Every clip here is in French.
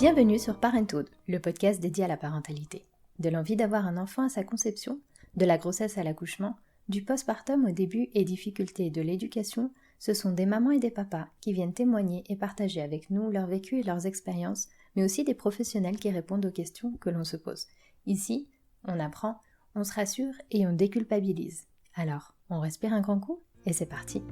Bienvenue sur Parenthood, le podcast dédié à la parentalité. De l'envie d'avoir un enfant à sa conception, de la grossesse à l'accouchement, du postpartum au début et difficultés de l'éducation, ce sont des mamans et des papas qui viennent témoigner et partager avec nous leur vécu et leurs expériences, mais aussi des professionnels qui répondent aux questions que l'on se pose. Ici, on apprend, on se rassure et on déculpabilise. Alors, on respire un grand coup et c'est parti.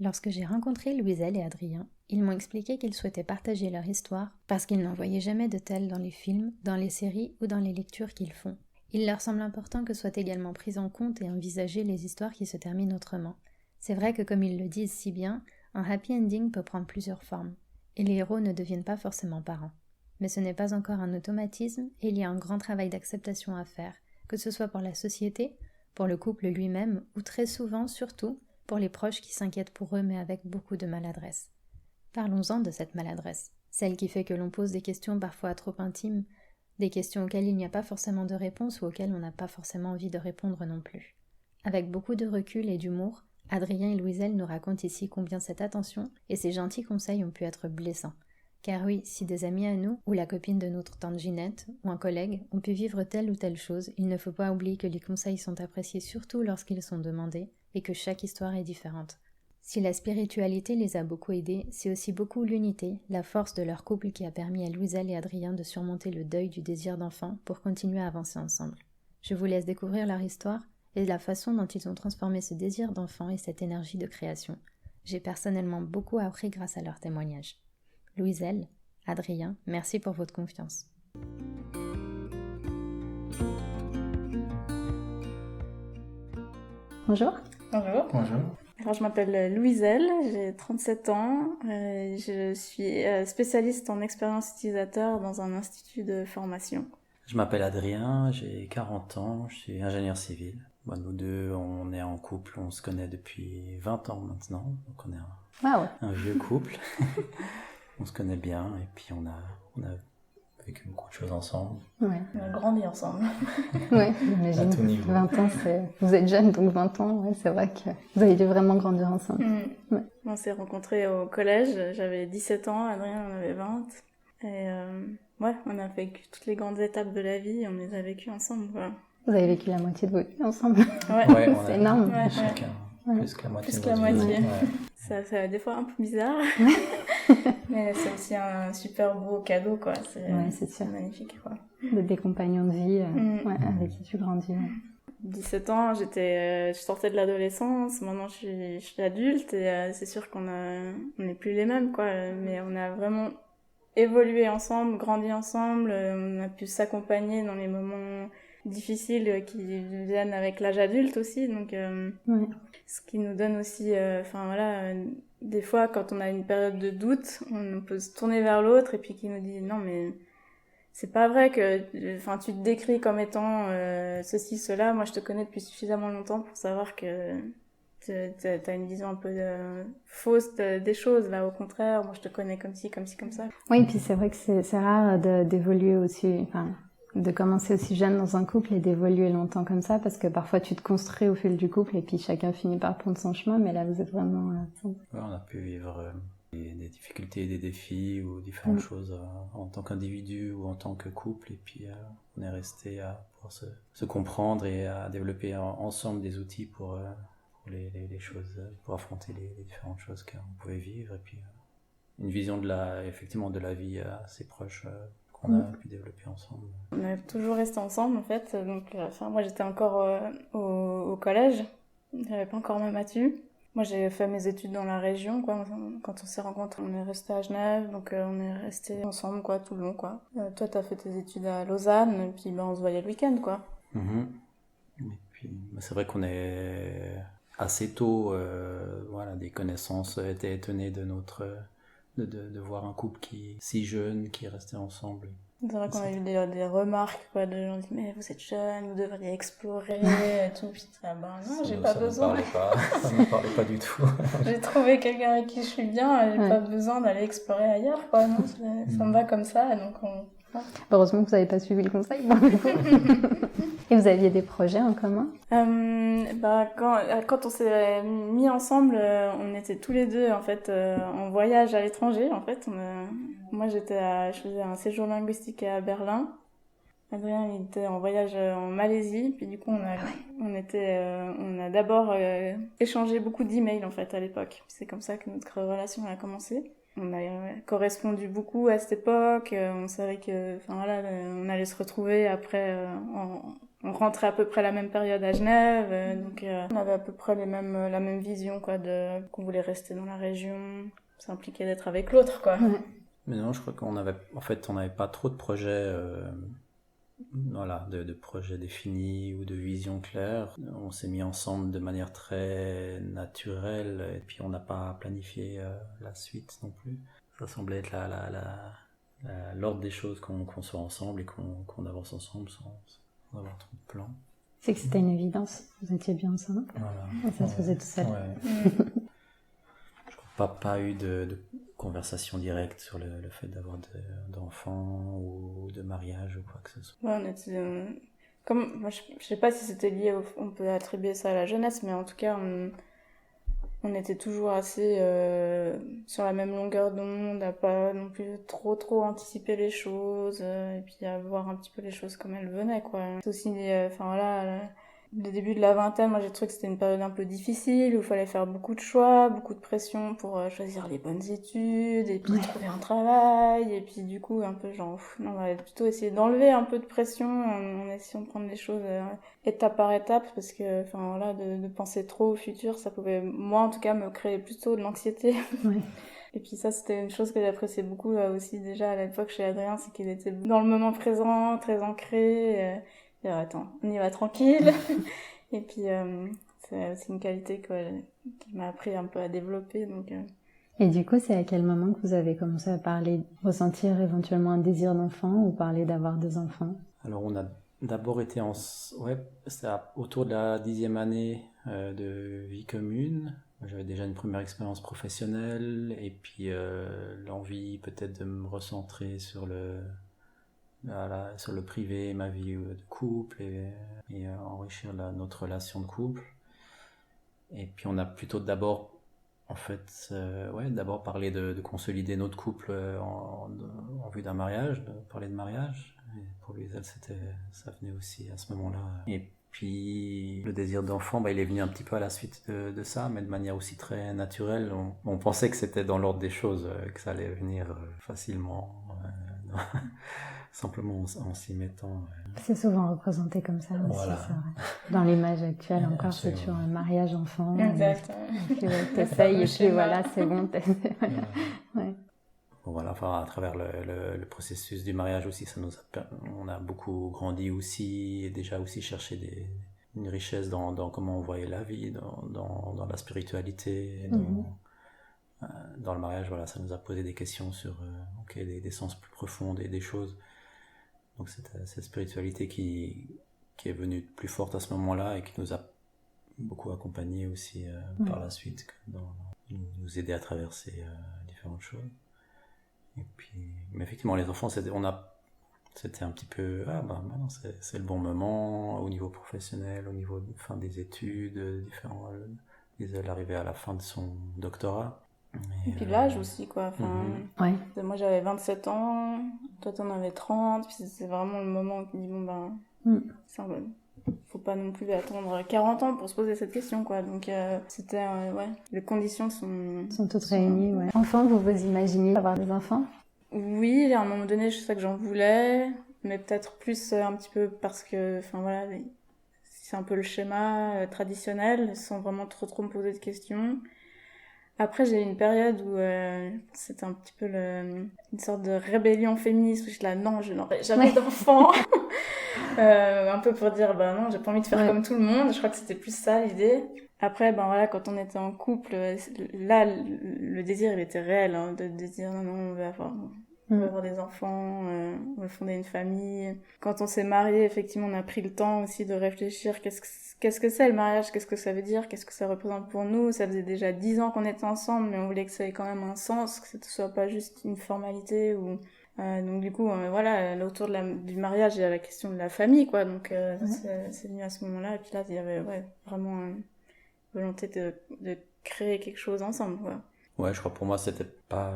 Lorsque j'ai rencontré Louiselle et Adrien, ils m'ont expliqué qu'ils souhaitaient partager leur histoire parce qu'ils n'en voyaient jamais de telles dans les films, dans les séries ou dans les lectures qu'ils font. Il leur semble important que soient également prises en compte et envisagées les histoires qui se terminent autrement. C'est vrai que comme ils le disent si bien, un happy ending peut prendre plusieurs formes, et les héros ne deviennent pas forcément parents. Mais ce n'est pas encore un automatisme et il y a un grand travail d'acceptation à faire, que ce soit pour la société, pour le couple lui-même ou très souvent, surtout, pour les proches qui s'inquiètent pour eux mais avec beaucoup de maladresse. Parlons-en de cette maladresse, celle qui fait que l'on pose des questions parfois trop intimes, des questions auxquelles il n'y a pas forcément de réponse ou auxquelles on n'a pas forcément envie de répondre non plus. Avec beaucoup de recul et d'humour, Adrien et Louiselle nous racontent ici combien cette attention et ces gentils conseils ont pu être blessants. Car oui, si des amis à nous, ou la copine de notre tante Ginette, ou un collègue, ont pu vivre telle ou telle chose, il ne faut pas oublier que les conseils sont appréciés surtout lorsqu'ils sont demandés, et que chaque histoire est différente. Si la spiritualité les a beaucoup aidés, c'est aussi beaucoup l'unité, la force de leur couple qui a permis à Louiselle et Adrien de surmonter le deuil du désir d'enfant pour continuer à avancer ensemble. Je vous laisse découvrir leur histoire et la façon dont ils ont transformé ce désir d'enfant et cette énergie de création. J'ai personnellement beaucoup appris grâce à leurs témoignages. Louiselle, Adrien, merci pour votre confiance. Bonjour. Bonjour. Bonjour. Alors, je m'appelle Louiselle, j'ai 37 ans, je suis spécialiste en expérience utilisateur dans un institut de formation. Je m'appelle Adrien, j'ai 40 ans, je suis ingénieur civil. Bon, nous deux, on est en couple, on se connaît depuis 20 ans maintenant, donc on est un vieux couple. On se connaît bien et puis on a vécu beaucoup de choses ensemble. Ouais. On a grandi ensemble. Oui, j'imagine. À tout niveau. 20 ans, vous êtes jeune, donc 20 ans, ouais, c'est vrai que vous avez dû vraiment grandir ensemble. Ouais. On s'est rencontrés au collège, j'avais 17 ans, Adrien en avait 20. Et on a vécu toutes les grandes étapes de la vie, on les a vécues ensemble. Voilà. Vous avez vécu la moitié de votre vie ensemble. Ouais, c'est énorme. Ouais, chacun plus que la moitié. Plus de que la notre vie. moitié. Ouais. Ça fait des fois un peu bizarre, mais c'est aussi un super beau cadeau, quoi. C'est magnifique, quoi. Des compagnons de vie avec qui tu grandis. 17 ans, je sortais de l'adolescence, maintenant je suis adulte et c'est sûr qu'on n'est plus les mêmes, quoi. Mais on a vraiment évolué ensemble, grandi ensemble, on a pu s'accompagner dans les moments difficiles qui viennent avec l'âge adulte aussi, donc ce qui nous donne aussi, des fois quand on a une période de doute, on peut se tourner vers l'autre et puis qui nous dit non mais c'est pas vrai que, tu te décris comme étant ceci, cela, moi je te connais depuis suffisamment longtemps pour savoir que t'as une vision un peu fausse des choses, là au contraire, moi je te connais comme ci, comme ça. Oui, et puis c'est vrai que c'est rare d'évoluer aussi, de commencer aussi jeune dans un couple et d'évoluer longtemps comme ça, parce que parfois tu te construis au fil du couple et puis chacun finit par prendre son chemin, mais là vous êtes vraiment... Ouais, on a pu vivre des difficultés, des défis ou différentes choses en tant qu'individu ou en tant que couple, et puis on est resté à pouvoir se comprendre et à développer ensemble des outils pour les choses, pour affronter les différentes choses qu'on pouvait vivre, et puis une vision de la vie assez proche qu'on a pu développer ensemble. On a toujours resté ensemble en fait, donc moi j'étais encore au collège, j'avais pas encore ma matu. Moi j'ai fait mes études dans la région, quoi. Quand on s'est rencontrés, on est resté à Genève, donc on est resté ensemble, quoi, tout le long, quoi. Toi t'as fait tes études à Lausanne, et puis on se voyait le week-end, quoi. Et puis c'est vrai qu'on est assez tôt, des connaissances étaient étonnées de de voir un couple qui si jeune, qui restait ensemble. C'est vrai qu'on a eu des remarques, quoi, de gens qui disent mais vous êtes jeune, vous devriez explorer et tout. Puis non, j'ai pas besoin. Ça ne me parlait pas du tout. J'ai trouvé quelqu'un avec qui je suis bien, j'ai pas besoin d'aller explorer ailleurs, quoi. Non, ça me va comme ça, donc Heureusement que vous n'avez pas suivi le conseil. Et vous aviez des projets en commun? Quand on s'est mis ensemble, on était tous les deux en fait en voyage à l'étranger. En fait, moi je faisais un séjour linguistique à Berlin. Adrien il était en voyage en Malaisie. Puis du coup on a d'abord échangé beaucoup d'emails en fait à l'époque. C'est comme ça que notre relation a commencé. On a correspondu beaucoup à cette époque. On savait que, on allait se retrouver après. On rentrait à peu près la même période à Genève, donc on avait à peu près la même vision quoi, qu'on voulait rester dans la région. Ça impliquait d'être avec l'autre quoi. Ouais. Mais non, je crois on n'avait pas trop de projets, de projets définis ou de visions claires. On s'est mis ensemble de manière très naturelle et puis on n'a pas planifié la suite non plus. Ça semblait être l'ordre des choses qu'on soit ensemble et qu'on avance ensemble sans avoir trop de plans. C'est que c'était une évidence, vous étiez bien ensemble. Voilà. Et ça se faisait tout seul. Ouais. Je crois pas eu de conversation directe sur le fait d'avoir d'enfants ou de mariage ou quoi que ce soit. Ouais, on était, moi, je sais pas si c'était lié, on peut attribuer ça à la jeunesse, mais en tout cas, on était toujours assez sur la même longueur d'onde, à pas non plus trop anticiper les choses, et puis à voir un petit peu les choses comme elles venaient, quoi. C'est aussi, le début de la vingtaine, moi j'ai trouvé que c'était une période un peu difficile, où il fallait faire beaucoup de choix, beaucoup de pression pour choisir les bonnes études, et puis trouver un travail, et puis du coup un peu on va plutôt essayer d'enlever un peu de pression en essayant de prendre les choses étape par étape, parce que de penser trop au futur, ça pouvait, moi en tout cas, me créer plutôt de l'anxiété. Ouais. Et puis ça, c'était une chose que j'appréciais beaucoup aussi déjà à l'époque chez Adrien, c'est qu'il était dans le moment présent, très ancré. Attends, on y va tranquille. Et puis c'est aussi une qualité qui m'a appris un peu à développer. Donc, Et du coup, c'est à quel moment que vous avez commencé à ressentir éventuellement un désir d'enfant ou parler d'avoir des enfants? Alors on a d'abord été c'était autour de la 10e année de vie commune. J'avais déjà une première expérience professionnelle et puis l'envie peut-être de me recentrer sur le privé, ma vie de couple et enrichir notre relation de couple. Et puis on a plutôt d'abord parlé de consolider notre couple en vue d'un mariage, de parler de mariage. Et pour Louiselle, ça venait aussi à ce moment-là. Et puis le désir d'enfant, il est venu un petit peu à la suite de ça, mais de manière aussi très naturelle. On pensait que c'était dans l'ordre des choses, que ça allait venir facilement. Simplement en s'y mettant. C'est souvent représenté comme ça aussi, voilà. c'est vrai. Dans l'image actuelle encore, absolument. c'est toujours un mariage enfant. Exact. Et puis t'essayes et puis voilà, c'est bon. Ouais. Bon, voilà, à travers le processus du mariage aussi, on a beaucoup grandi aussi et déjà aussi cherché une richesse dans comment on voyait la vie, dans la spiritualité, dans le mariage. Voilà, ça nous a posé des questions sur des sens plus profonds des choses. Donc cette spiritualité qui est venue plus forte à ce moment-là et qui nous a beaucoup accompagnés aussi par la suite, nous aider à traverser différentes choses. Et puis, mais effectivement, les enfants, c'était un petit peu, maintenant c'est le bon moment au niveau professionnel, au niveau des études, l'arrivée à la fin de son doctorat. Et puis l'âge aussi, quoi. Ouais. Moi, j'avais 27 ans, toi, t'en avais 30, puis c'est vraiment le moment où tu dis, faut pas non plus attendre 40 ans pour se poser cette question, quoi. Donc, les conditions sont toutes réunies, ouais. Enfant, vous imaginiez avoir des enfants? Oui, à un moment donné, je sais que j'en voulais, mais peut-être plus un petit peu parce que, c'est un peu le schéma traditionnel, sans vraiment trop me poser de questions. Après, j'ai eu une période où c'était un petit peu une sorte de rébellion féministe, où je suis là, non, je n'aurai jamais d'enfant. Un peu pour dire, non, j'ai pas envie de faire comme tout le monde. Je crois que c'était plus ça l'idée. Après, quand on était en couple, là, le désir, il était réel, hein, de dire, non, on veut avoir des enfants, on veut fonder une famille. Quand on s'est mariés, effectivement, on a pris le temps aussi de réfléchir, qu'est-ce que c'est le mariage, qu'est-ce que ça veut dire, qu'est-ce que ça représente pour nous. Ça faisait déjà 10 ans qu'on était ensemble, mais on voulait que ça ait quand même un sens, que ce soit pas juste une formalité ou Donc du coup, voilà, autour du mariage, il y a la question de la famille, quoi. Donc c'est venu à ce moment-là. Et puis là, il y avait vraiment une volonté de créer quelque chose ensemble, quoi. Ouais, je crois pour moi, c'était pas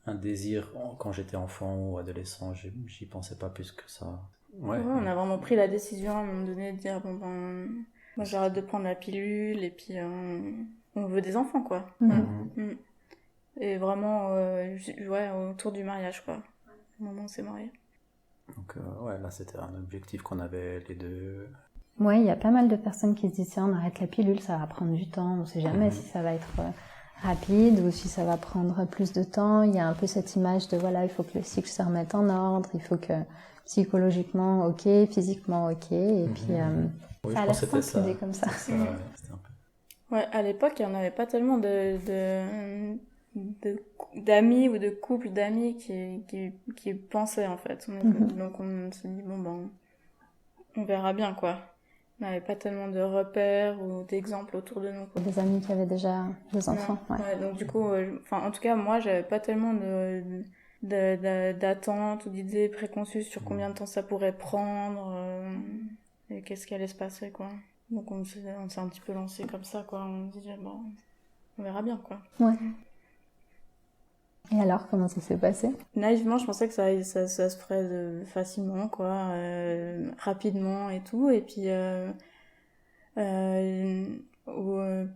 un désir quand j'étais enfant ou adolescent. J'y pensais pas plus que ça. Ouais. On a vraiment pris la décision à un moment donné de dire, bon ben, moi j'arrête de prendre la pilule et puis on veut des enfants, quoi. Et vraiment, autour du mariage, quoi. Au moment où on s'est mariés. Donc là c'était un objectif qu'on avait les deux. Ouais, il y a pas mal de personnes qui se disent tiens, on arrête la pilule, ça va prendre du temps, on sait jamais si ça va être rapide ou si ça va prendre plus de temps. Il y a un peu cette image de voilà, il faut que le cycle se remette en ordre, il faut que psychologiquement ok, physiquement ok, et puis Oui, ça a je l'air pense que simple c'était dit comme ça. c'était un peu... Ouais, à l'époque, il n'y en avait pas tellement d'amis ou de couples d'amis qui pensaient, en fait. Donc on s'est dit, bon ben, on verra bien, quoi. On n'avait pas tellement de repères ou d'exemples autour de nous, quoi. Des amis qui avaient déjà des enfants. Ouais, donc du coup, en tout cas, moi, j'avais pas tellement d'attentes ou d'idées préconçues sur combien de temps ça pourrait prendre et qu'est-ce qui allait se passer, quoi. Donc on s'est un petit peu lancé comme ça, quoi. On se disait, bon, on verra bien, quoi. Ouais. Et alors, comment ça s'est passé? Naïvement, je pensais que ça se ferait facilement, quoi, rapidement et tout. Et puis,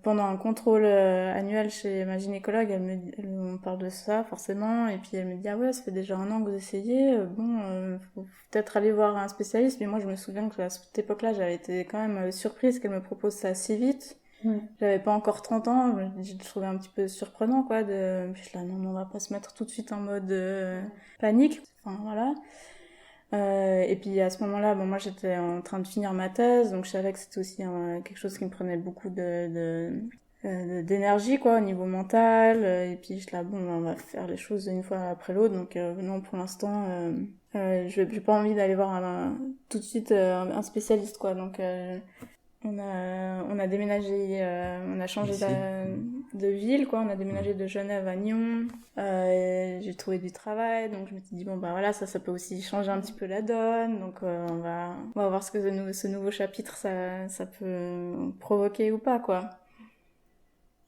pendant un contrôle annuel chez ma gynécologue, on parle de ça, forcément. Et puis, elle me dit, ah ouais, ça fait déjà 1 an que vous essayez. Faut peut-être aller voir un spécialiste. Mais moi, je me souviens que à cette époque-là, j'avais été quand même surprise qu'elle me propose ça si vite. J'avais pas encore 30 ans, je trouvais un petit peu surprenant, quoi, puis je suis là, non, on va pas se mettre tout de suite en mode panique, enfin, voilà. Et puis à ce moment-là, moi j'étais en train de finir ma thèse, donc je savais que c'était aussi quelque chose qui me prenait beaucoup d'énergie, quoi, au niveau mental, et puis je suis là, bon, on va faire les choses une fois après l'autre, donc non, pour l'instant, j'ai pas envie d'aller voir tout de suite un spécialiste, quoi, donc... On a déménagé, on a changé de ville, quoi. On a déménagé de Genève à Nyon. J'ai trouvé du travail, donc je me suis dit, bon, bah voilà, ça peut aussi changer un petit peu la donne. Donc on va voir ce que ce nouveau chapitre, ça peut provoquer ou pas, quoi.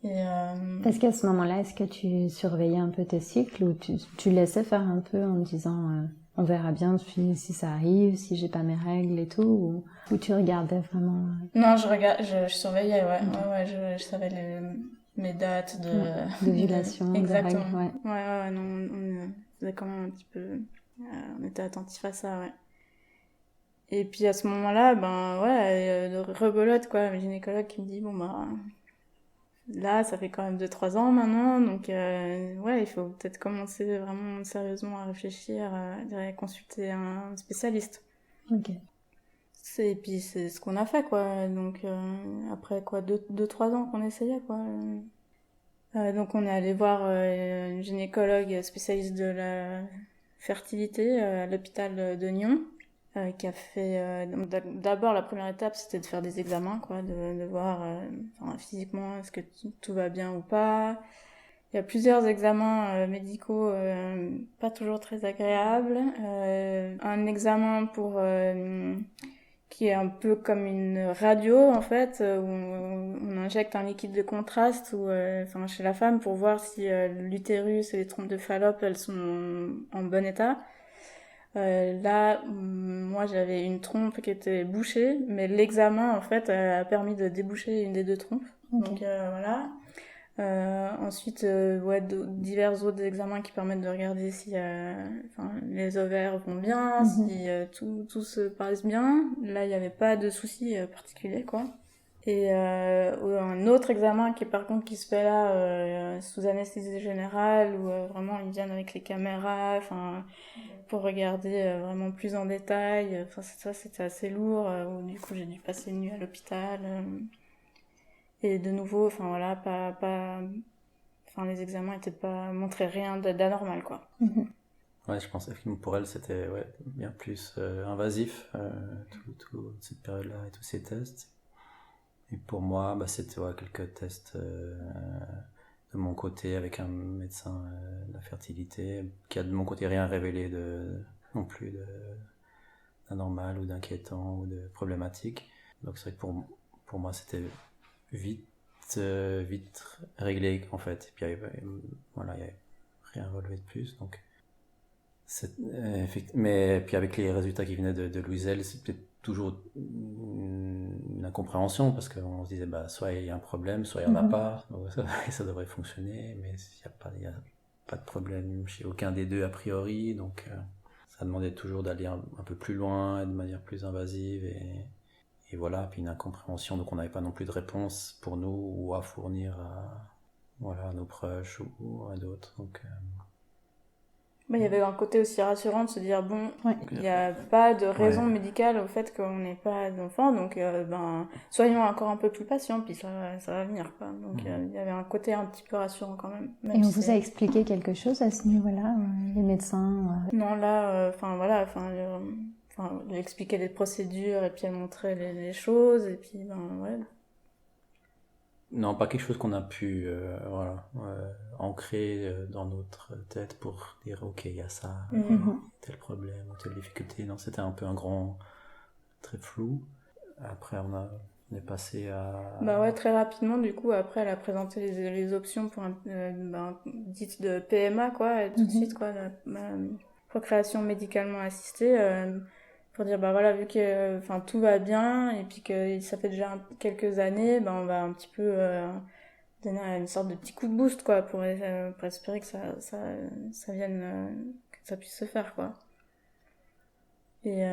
Est-ce qu'à ce moment-là, est-ce que tu surveillais un peu tes cycles ou tu laissais faire un peu en te disant on verra bien si ça arrive, si j'ai pas mes règles et tout, ou tu regardais vraiment Non, je surveillais, ouais. Je savais mes dates de ovulation, de règles, ouais. Non, on faisait quand même un petit peu... on était attentifs à ça, ouais. Et puis à ce moment-là, rebelote, quoi. Ma gynécologue qui me dit, bon, bah... Là, ça fait quand même 2-3 ans maintenant, donc il faut peut-être commencer vraiment sérieusement à réfléchir, à consulter un spécialiste. Ok. Et puis c'est ce qu'on a fait, quoi. Donc après quoi, 2-3 ans qu'on essayait, quoi. Donc on est allé voir une gynécologue spécialiste de la fertilité à l'hôpital de Nyon. Qui a fait d'abord la première étape c'était de faire des examens, quoi, de voir physiquement est-ce que tout va bien ou pas. Il y a plusieurs examens médicaux pas toujours très agréables, un examen qui est un peu comme une radio, en fait, où on injecte un liquide de contraste chez la femme pour voir si l'utérus et les trompes de Fallope elles sont en bon état. Là, moi, j'avais une trompe qui était bouchée, mais l'examen, en fait, a permis de déboucher une des 2 trompes. Okay. Donc, voilà. Ensuite, divers autres examens qui permettent de regarder si les ovaires vont bien, si tout se passe bien. Là, il n'y avait pas de soucis particuliers, quoi. Et un autre examen qui se fait là sous anesthésie générale, où vraiment ils viennent avec les caméras, pour regarder vraiment plus en détail. Ça c'était assez lourd, où du coup j'ai dû passer une nuit à l'hôpital. Et de nouveau, les examens montraient rien d'anormal, quoi. Ouais, je pensais que pour elle c'était bien plus invasif, toute cette période-là et tous ces tests. Et pour moi, c'était quelques tests de de mon côté avec un médecin de la fertilité qui a de mon côté rien révélé non plus d'anormal ou d'inquiétant ou de problématique. Donc c'est vrai que pour moi c'était vite réglé en fait. Et puis il y avait rien relevé de plus. Donc mais puis avec les résultats qui venaient de Louiselle, c'était toujours une incompréhension parce qu'on se disait soit il y a un problème, soit il n'y en a pas, donc ça devrait fonctionner, mais il y a pas de problème chez aucun des deux a priori, donc ça demandait toujours d'aller un peu plus loin et de manière plus invasive et voilà, puis une incompréhension, donc on n'avait pas non plus de réponse pour nous ou à fournir à nos proches ou à d'autres, donc il y avait un côté aussi rassurant de se dire Ouais. il n'y a pas de raison médicale au fait qu'on n'ait pas d'enfant, donc soyons encore un peu plus patients, puis ça va venir, quoi. Donc il y avait un côté un petit peu rassurant quand même. Et on vous a expliqué quelque chose à ce niveau-là, les médecins Non, là, elle expliquait les procédures et puis elle montrait les choses, et puis ouais. Non, pas quelque chose qu'on a pu ancrer dans notre tête pour dire ok, il y a ça, tel problème ou telle difficulté. Non, c'était un peu très flou. Après, on est passé à... très rapidement, du coup, après, elle a présenté les options pour dites de PMA, quoi, et tout de suite, quoi, la procréation médicalement assistée, pour dire, vu que tout va bien, et puis que ça fait déjà quelques années, on va un petit peu donner une sorte de petit coup de boost, quoi, pour espérer que ça vienne, que ça puisse se faire, quoi. Et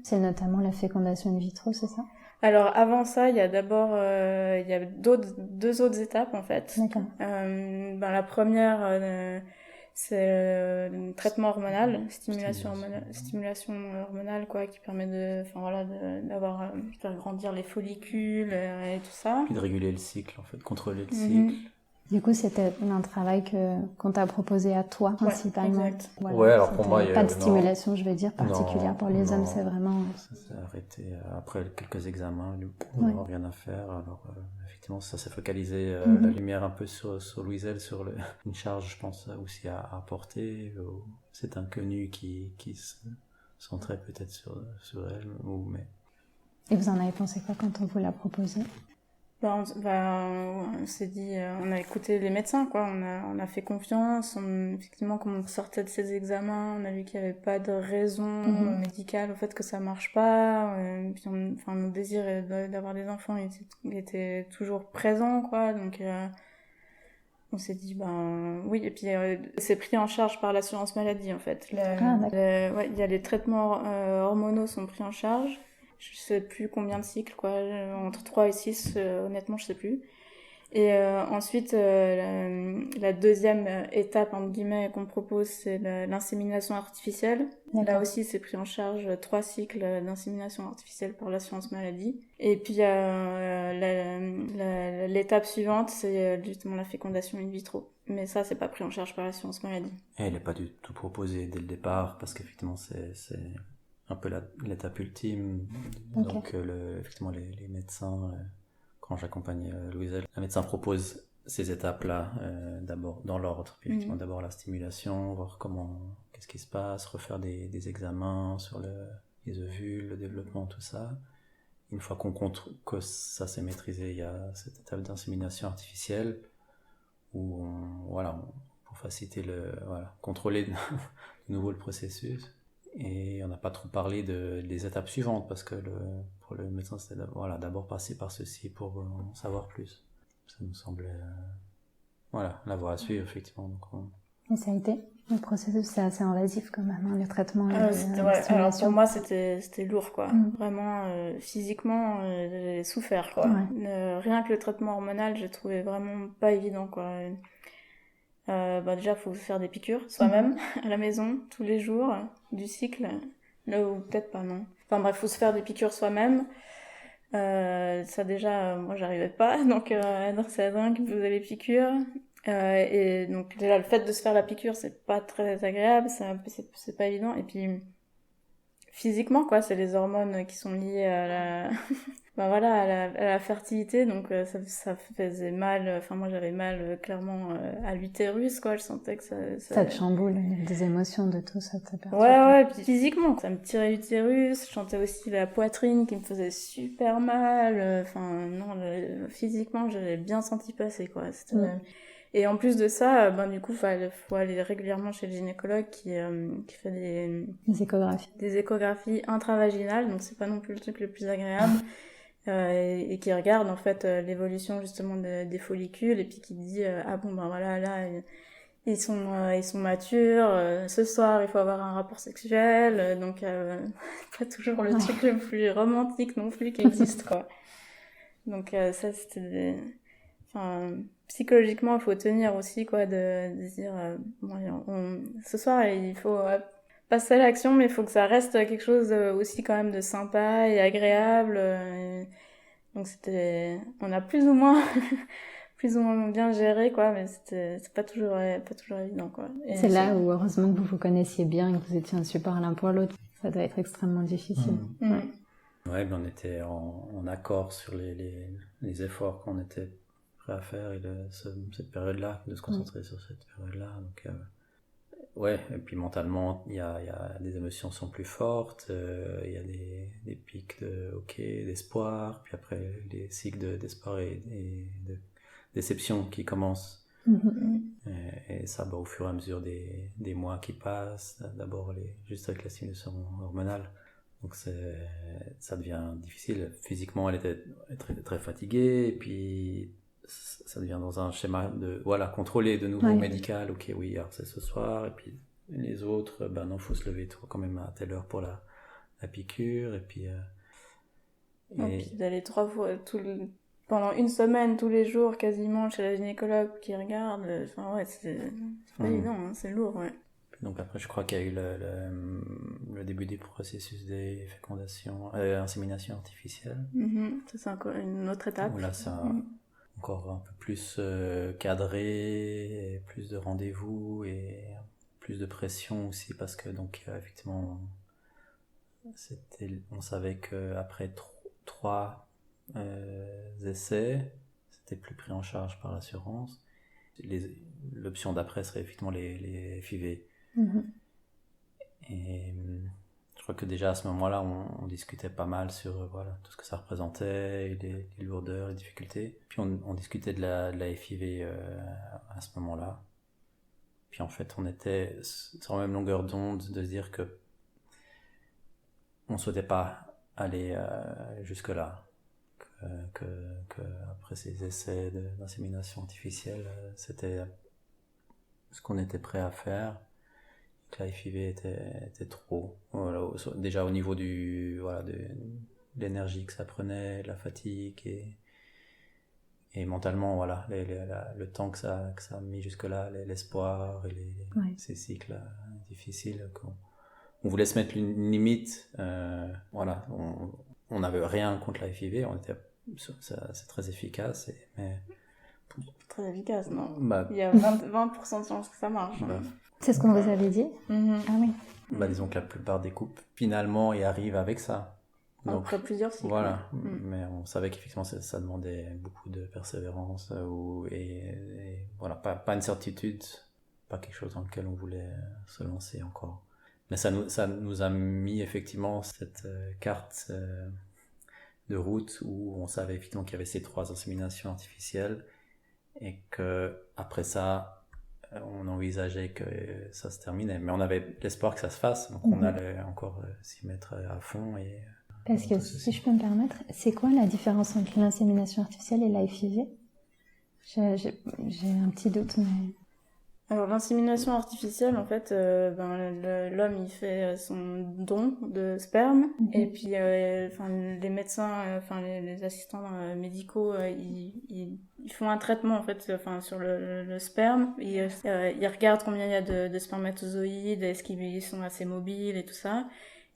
c'est notamment la fécondation in vitro, c'est ça? Alors avant ça, il y a d'abord il y a deux autres étapes en fait. D'accord. La première c'est le traitement hormonal, stimulation hormonale quoi, qui permet d'avoir faire grandir les follicules et tout ça. Puis de réguler le cycle en fait, contrôler le cycle. Du coup, c'était un travail qu'on t'a proposé à toi, principalement. Ouais, exact. Voilà, ouais, alors pour moi, il y a pas de stimulation, je vais dire, particulière pour les hommes, c'est vraiment... Ça s'est arrêté après quelques examens, on n'avait rien à faire. Alors, effectivement, ça s'est focalisé la lumière un peu sur Louiselle, sur une charge, je pense, aussi à apporter. Cet inconnu qui se centrait peut-être sur elle. Et vous en avez pensé quoi quand on vous l'a proposé ? On s'est dit, on a écouté les médecins, quoi. On a fait confiance. Effectivement, comme on sortait de ces examens, on a vu qu'il n'y avait pas de raison médicale au fait que ça marche pas. Puis notre désir d'avoir des enfants, il était toujours présent, quoi. Donc, on s'est dit, oui. Et puis, c'est pris en charge par l'assurance maladie, en fait. Il y a les traitements hormonaux sont pris en charge. Je sais plus combien de cycles, quoi, entre 3 et 6, honnêtement, je sais plus. Et ensuite, la deuxième étape, entre guillemets, qu'on propose, c'est l'insémination artificielle. D'accord. Là aussi, c'est pris en charge 3 cycles d'insémination artificielle par l'assurance maladie. Et puis, l'étape suivante, c'est justement la fécondation in vitro. Mais ça, c'est pas pris en charge par l'assurance maladie. Et elle n'est pas du tout proposée dès le départ, parce qu'effectivement, c'est un peu l'étape ultime. Okay. Donc effectivement les médecins, quand j'accompagnais Louiselle, la médecin propose ces étapes-là d'abord dans l'ordre, puis effectivement d'abord la stimulation, voir qu'est-ce qui se passe, refaire des examens sur les ovules, le développement, tout ça. Une fois que ça s'est maîtrisé, il y a cette étape d'insémination artificielle où pour faciliter contrôler de nouveau le processus. Et on n'a pas trop parlé des étapes suivantes parce que pour le médecin c'était d'abord passer par ceci pour en savoir plus. Ça nous semblait la voie à suivre effectivement. Donc, Et ça a été le processus, c'est assez invasif quand même, le traitement. Alors pour moi c'était lourd quoi. Vraiment physiquement j'ai souffert quoi. Rien que le traitement hormonal j'ai trouvé vraiment pas évident quoi. Déjà faut faire des piqûres soi-même à la maison tous les jours du cycle, là où peut-être pas, non, enfin bref, faut se faire des piqûres soi-même. Ça déjà moi j'arrivais pas, donc c'est Adrien qui me faisait les piqûres, et donc déjà le fait de se faire la piqûre c'est pas très agréable, c'est pas évident, et puis physiquement, quoi. C'est les hormones qui sont liées à la, ben voilà, à la fertilité. Donc, ça faisait mal. Enfin, moi, j'avais mal, clairement, à l'utérus, quoi. Je sentais que Ça te chamboule, il y a des émotions de tout ça, te perturbe. Ouais, puis physiquement, ça me tirait l'utérus. Je sentais aussi la poitrine qui me faisait super mal. Enfin, non, physiquement, j'avais bien senti passer, quoi. Et en plus de ça, ben du coup, faut aller régulièrement chez le gynécologue qui fait des échographies intravaginales, donc c'est pas non plus le truc le plus agréable, et qui regarde en fait l'évolution justement des follicules, et puis qui dit ah bon ben voilà, là ils sont matures, ce soir il faut avoir un rapport sexuel, donc pas toujours le truc le plus romantique non plus qui existe, quoi. Donc ça c'était enfin, psychologiquement, il faut tenir aussi, quoi, de dire, ce soir, il faut passer à l'action, mais il faut que ça reste quelque chose aussi quand même de sympa et agréable. Donc on a plus ou moins, plus ou moins bien géré, quoi, mais c'est pas toujours évident, quoi. Et c'est là où, heureusement que vous vous connaissiez bien et que vous étiez un support l'un pour l'autre. Ça doit être extrêmement difficile. Ouais, mais on était en accord sur les efforts qu'on était à faire et cette période-là, de se concentrer sur cette période-là. Donc, ouais, et puis mentalement, il y a des émotions sont plus fortes, il y a des pics d'espoir, puis après les cycles d'espoir et de déception qui commencent. Et ça, au fur et à mesure des mois qui passent, d'abord juste avec la stimulation hormonale. Donc ça devient difficile. Physiquement, elle était très, très fatiguée, et puis ça devient dans un schéma de contrôler de nouveau médical. Ok, oui, alors c'est ce soir, et puis les autres, ben non, faut se lever quand même à telle heure pour la piqûre, et puis puis d'aller 3 fois pendant une semaine tous les jours quasiment chez la gynécologue qui regarde. Enfin ouais, c'est pas évident, hein, c'est lourd, ouais. Donc après, je crois qu'il y a eu le début des processus des fécondations, insémination artificielle. Ça, c'est encore une autre étape. Là, c'est encore un peu plus cadré, et plus de rendez-vous et plus de pression aussi, parce que donc effectivement, on savait qu'après 3 essais, c'était plus pris en charge par l'assurance. L'option d'après serait effectivement les FIV. Et je crois que déjà à ce moment-là, on discutait pas mal sur tout ce que ça représentait, les lourdeurs, les difficultés. Puis on discutait de la FIV à ce moment-là. Puis en fait, on était sur la même longueur d'onde de se dire que on souhaitait pas aller jusque-là. Que après ces essais d'insémination artificielle, c'était ce qu'on était prêt à faire. Que la FIV était trop. Voilà, déjà au niveau de l'énergie que ça prenait, la fatigue et mentalement, le temps que ça a mis jusque-là, l'espoir et ces cycles difficiles. On voulait se mettre une limite. On n'avait rien contre la FIV, c'est très efficace. Mais très efficace, non? Il y a 20% de chances que ça marche. C'est ce qu'on vous avait dit? Ah oui. Disons que la plupart des couples, finalement, y arrivent avec ça. Donc, après plusieurs cycles. Voilà. Mais on savait qu'effectivement, ça demandait beaucoup de persévérance et pas une certitude, pas quelque chose dans lequel on voulait se lancer encore. Mais ça nous a mis effectivement cette carte de route où on savait effectivement qu'il y avait ces 3 inséminations artificielles et que après ça, on envisageait que ça se terminait, mais on avait l'espoir que ça se fasse, donc on allait encore s'y mettre à fond. Parce que si je peux me permettre, c'est quoi la différence entre l'insémination artificielle et la FIV? J'ai un petit doute, mais... Alors l'insémination artificielle, en fait, l'homme il fait son don de sperme, et puis les médecins, les assistants médicaux, ils font un traitement en fait, sur le sperme. Ils regardent combien il y a de spermatozoïdes, est-ce qu'ils sont assez mobiles et tout ça.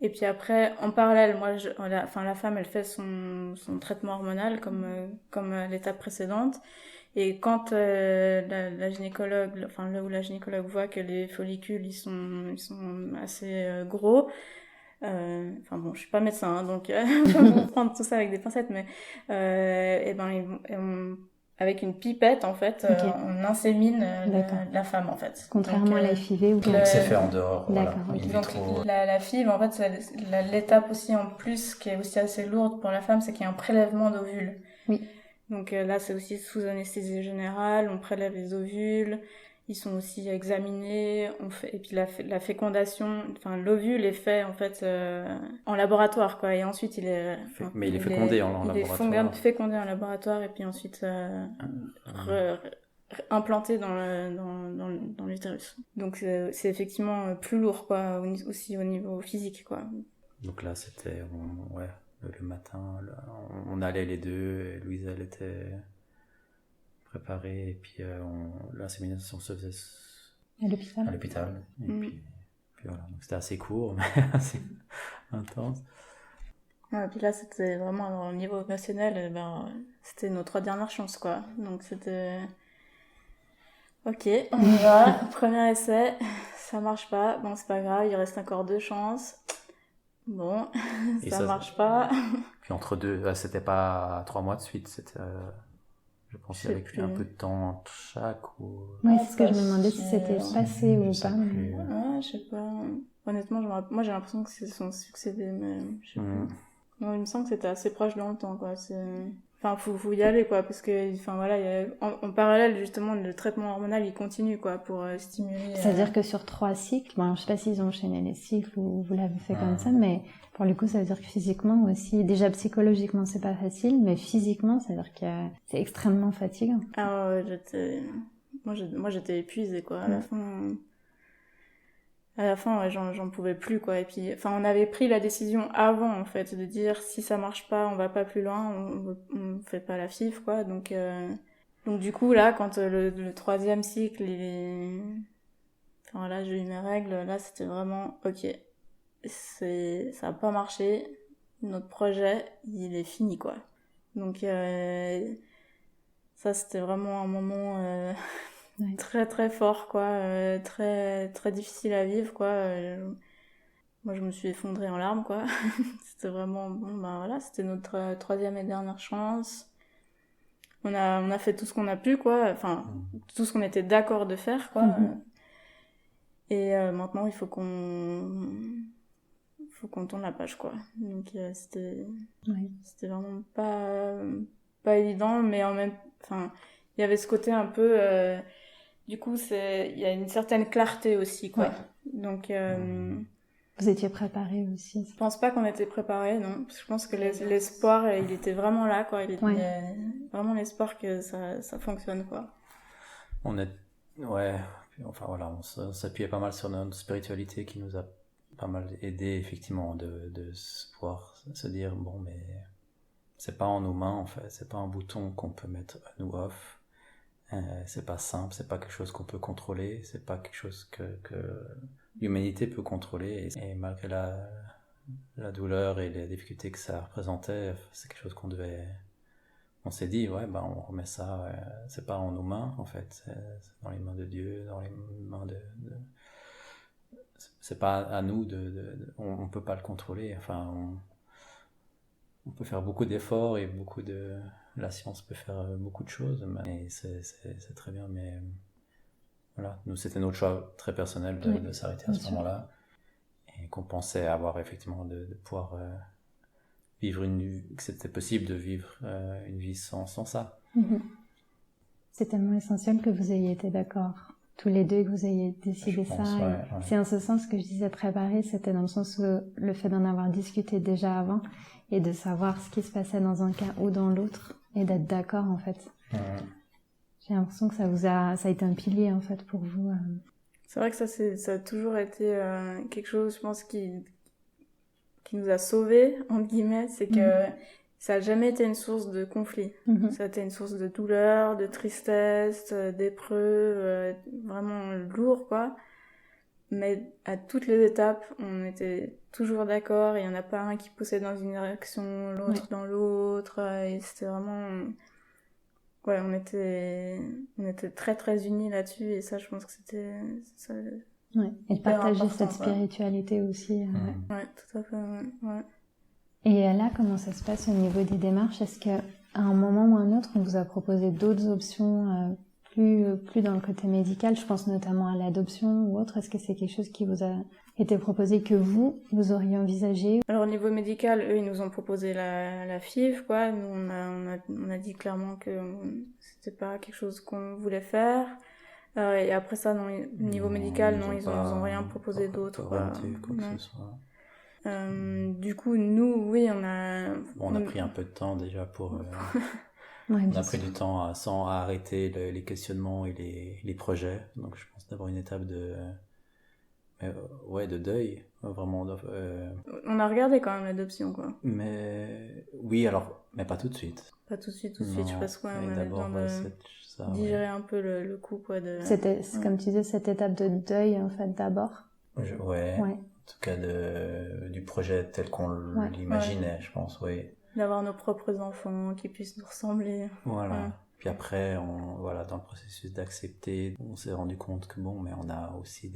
Et puis après, en parallèle, la femme elle fait son traitement hormonal comme l'étape précédente. Et quand la gynécologue, là où la gynécologue voit que les follicules ils sont assez gros, Enfin bon, je suis pas médecin, hein, donc faut prendre tout ça avec des pincettes, mais et ben avec une pipette en fait, on insémine la femme en fait. Contrairement donc, à la FIV ou donc c'est fait en dehors, voilà, D'accord, in donc vitro. la FIV en fait, c'est l'étape aussi en plus qui est aussi assez lourde pour la femme, c'est qu'il y a un prélèvement d'ovules. Oui. Donc là, c'est aussi sous anesthésie générale, on prélève les ovules, ils sont aussi examinés, et puis la fécondation, enfin l'ovule est fait en fait en laboratoire quoi, et ensuite il est... Mais il est fécondé en laboratoire. Il est fécondé en laboratoire et puis ensuite implanté dans l'utérus. Donc c'est effectivement plus lourd quoi, aussi au niveau physique quoi. Donc là c'était... le matin, on allait les deux, et Louisa elle était préparée, et puis l'insémination se faisait à l'hôpital. Et puis voilà, donc c'était assez court, mais assez intense. Et puis là, c'était vraiment au niveau émotionnel, c'était nos 3 dernières chances, quoi. Donc c'était... Ok, on y va, premier essai, ça marche pas, bon c'est pas grave, il reste encore 2 chances. Bon, ça marche pas. Puis entre deux, c'était pas 3 mois de suite, c'était... je pense qu'il y avait un peu de temps entre chaque ou... Oui, c'est ce que je me demandais si c'était espacé ou pas. Ouais, je sais pas. Honnêtement, moi j'ai l'impression que c'est son succédé, mais je sais pas. Non, il me semble que c'était assez proche dans le temps, quoi. Enfin, faut y aller, quoi, parce que, enfin, voilà, en parallèle, justement, le traitement hormonal, il continue, quoi, pour stimuler... C'est-à-dire que sur 3 cycles, bon, je sais pas s'ils ont enchaîné les cycles ou vous l'avez fait comme ça, mais pour le coup, ça veut dire que physiquement aussi, déjà psychologiquement, c'est pas facile, mais physiquement, ça veut dire que c'est extrêmement fatigant. Ah ouais, moi, j'étais épuisée, quoi, à la fin, ouais, j'en pouvais plus, quoi. Et puis, enfin, on avait pris la décision avant, en fait, de dire si ça marche pas, on va pas plus loin, on fait pas la FIV, quoi. Donc du coup, là, quand le 3e cycle, enfin, là, j'ai eu mes règles, là, c'était vraiment, ok, ça a pas marché, notre projet, il est fini, quoi. Donc, ça, c'était vraiment un moment... très très fort quoi, très très difficile à vivre quoi. Moi je me suis effondrée en larmes quoi. C'était vraiment bon, voilà, c'était notre 3e et dernière chance. On a fait tout ce qu'on a pu quoi, enfin tout ce qu'on était d'accord de faire quoi. Et maintenant il faut qu'on tourne la page quoi. Donc c'était vraiment pas évident, mais en même, enfin il y avait ce côté un peu du coup, il y a une certaine clarté aussi, quoi. Donc, vous étiez préparés aussi. Je pense pas qu'on était préparés, non. Parce que je pense que l'espoir, il était vraiment là, quoi. Il était vraiment l'espoir que ça fonctionne, quoi. Enfin voilà, on s'appuyait pas mal sur notre spiritualité qui nous a pas mal aidé, effectivement, de pouvoir se dire, bon, mais c'est pas en nos mains, en fait. C'est pas un bouton qu'on peut mettre on ou off. C'est pas simple, c'est pas quelque chose qu'on peut contrôler, c'est pas quelque chose que l'humanité peut contrôler, et malgré la douleur et les difficultés que ça représentait, c'est quelque chose on s'est dit, on remet ça, c'est pas en nos mains en fait, c'est dans les mains de Dieu, dans les mains c'est pas à nous on peut pas le contrôler, enfin on peut faire beaucoup d'efforts et la science peut faire beaucoup de choses, mais c'est très bien, mais voilà, nous c'était notre choix très personnel de s'arrêter à ce moment-là, et qu'on pensait avoir effectivement de pouvoir vivre que c'était possible de vivre une vie sans ça. C'est tellement essentiel que vous ayez été d'accord tous les deux, que vous ayez décidé ça. C'est en ce sens que je disais préparer, c'était dans le sens où le fait d'en avoir discuté déjà avant et de savoir ce qui se passait dans un cas ou dans l'autre et d'être d'accord en fait. J'ai l'impression que ça a été un pilier en fait pour vous. C'est vrai que ça a toujours été quelque chose, je pense, qui nous a sauvés, entre guillemets, c'est que ça a jamais été une source de conflit. Ça a été une source de douleur, de tristesse, d'épreuve, vraiment lourd, quoi. Mais à toutes les étapes, on était toujours d'accord, il y en a pas un qui poussait dans une direction, l'autre dans l'autre, et c'était vraiment... on était très très unis là-dessus, et ça, je pense que Ouais. Et de hyper partager important, cette quoi. spiritualité aussi. Ouais, tout à fait, ouais. Et là, comment ça se passe au niveau des démarches? Est-ce qu'à un moment ou un autre, on vous a proposé d'autres options plus dans le côté médical? Je pense notamment à l'adoption ou autre. Est-ce que c'est quelque chose qui vous a été proposé que vous auriez envisagé? Alors au niveau médical, eux, ils nous ont proposé la FIV, quoi. Nous, on a dit clairement que c'était pas quelque chose qu'on voulait faire. Et après ça, non, au niveau médical, non, ils nous ont rien proposé d'autre. Pas orienté, quoi que ce soit. Du coup, nous, oui, on a pris un peu de temps déjà pour... Ouais, on a pris du temps à arrêter les questionnements et les projets. Donc je pense d'avoir une étape de deuil, vraiment. On a regardé quand même l'adoption, quoi. Mais oui, alors, mais pas tout de suite. Pas tout de suite, je pense qu'on et a d'abord, digérer un peu le coup, quoi. C'était, comme tu disais, cette étape de deuil, en fait, d'abord. Ouais. En tout cas, du projet tel qu'on l'imaginait, je pense, oui. D'avoir nos propres enfants qui puissent nous ressembler. Voilà. Ouais. Puis après, dans le processus d'accepter, on s'est rendu compte que mais on a aussi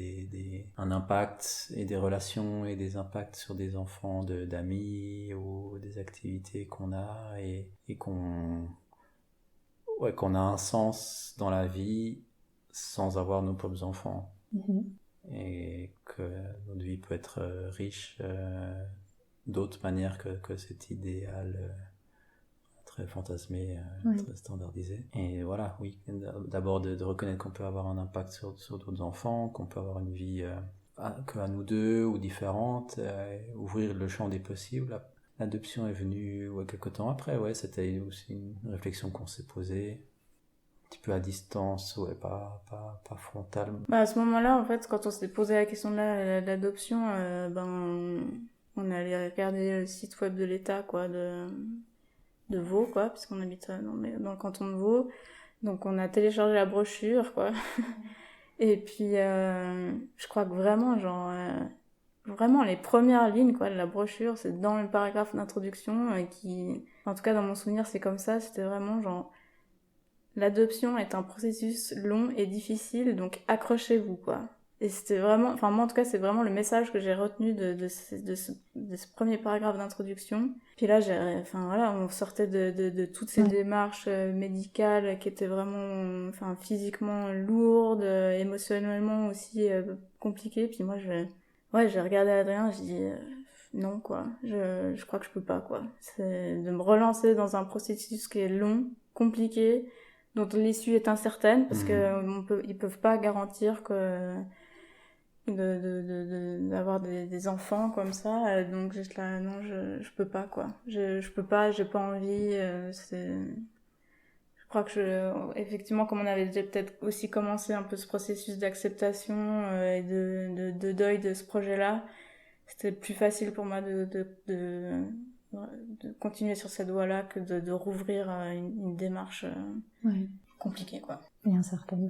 un impact et des relations et des impacts sur des enfants d'amis ou des activités qu'on a et qu'on a un sens dans la vie sans avoir nos propres enfants. Mm-hmm. Et que notre vie peut être riche d'autres manières que cet idéal très fantasmé, très standardisé. Et voilà, oui, d'abord de reconnaître qu'on peut avoir un impact sur d'autres enfants, qu'on peut avoir une vie qu'à nous deux ou différente, ouvrir le champ des possibles. L'adoption est venue quelques temps après, c'était aussi une réflexion qu'on s'est posée. Un petit peu à distance, pas frontal. À ce moment-là, en fait, quand on s'est posé la question de l'adoption, on est allé regarder le site web de l'État, quoi, de Vaud, quoi, puisqu'on habite dans le canton de Vaud. Donc on a téléchargé la brochure, quoi. Et puis je crois que vraiment, vraiment les premières lignes, quoi, de la brochure, c'est dans le paragraphe d'introduction en tout cas dans mon souvenir, c'est comme ça, c'était vraiment genre l'adoption est un processus long et difficile, donc accrochez-vous, quoi. Et c'était vraiment, enfin moi en tout cas c'est vraiment le message que j'ai retenu de ce premier paragraphe d'introduction. Puis là on sortait de toutes ces démarches médicales qui étaient vraiment, physiquement lourdes, émotionnellement aussi compliquées. Puis moi j'ai regardé Adrien, j'ai dit non, quoi, je crois que je peux pas, quoi. C'est de me relancer dans un processus qui est long, compliqué, dont l'issue est incertaine parce que ils peuvent pas garantir que d'avoir des enfants comme ça, donc juste là non, je peux pas, quoi. Je peux pas, j'ai pas envie, je crois que effectivement, comme on avait déjà peut-être aussi commencé un peu ce processus d'acceptation et de deuil de ce projet-là, c'était plus facile pour moi de continuer sur cette voie-là que de rouvrir une démarche compliquée, quoi. Bien certainement.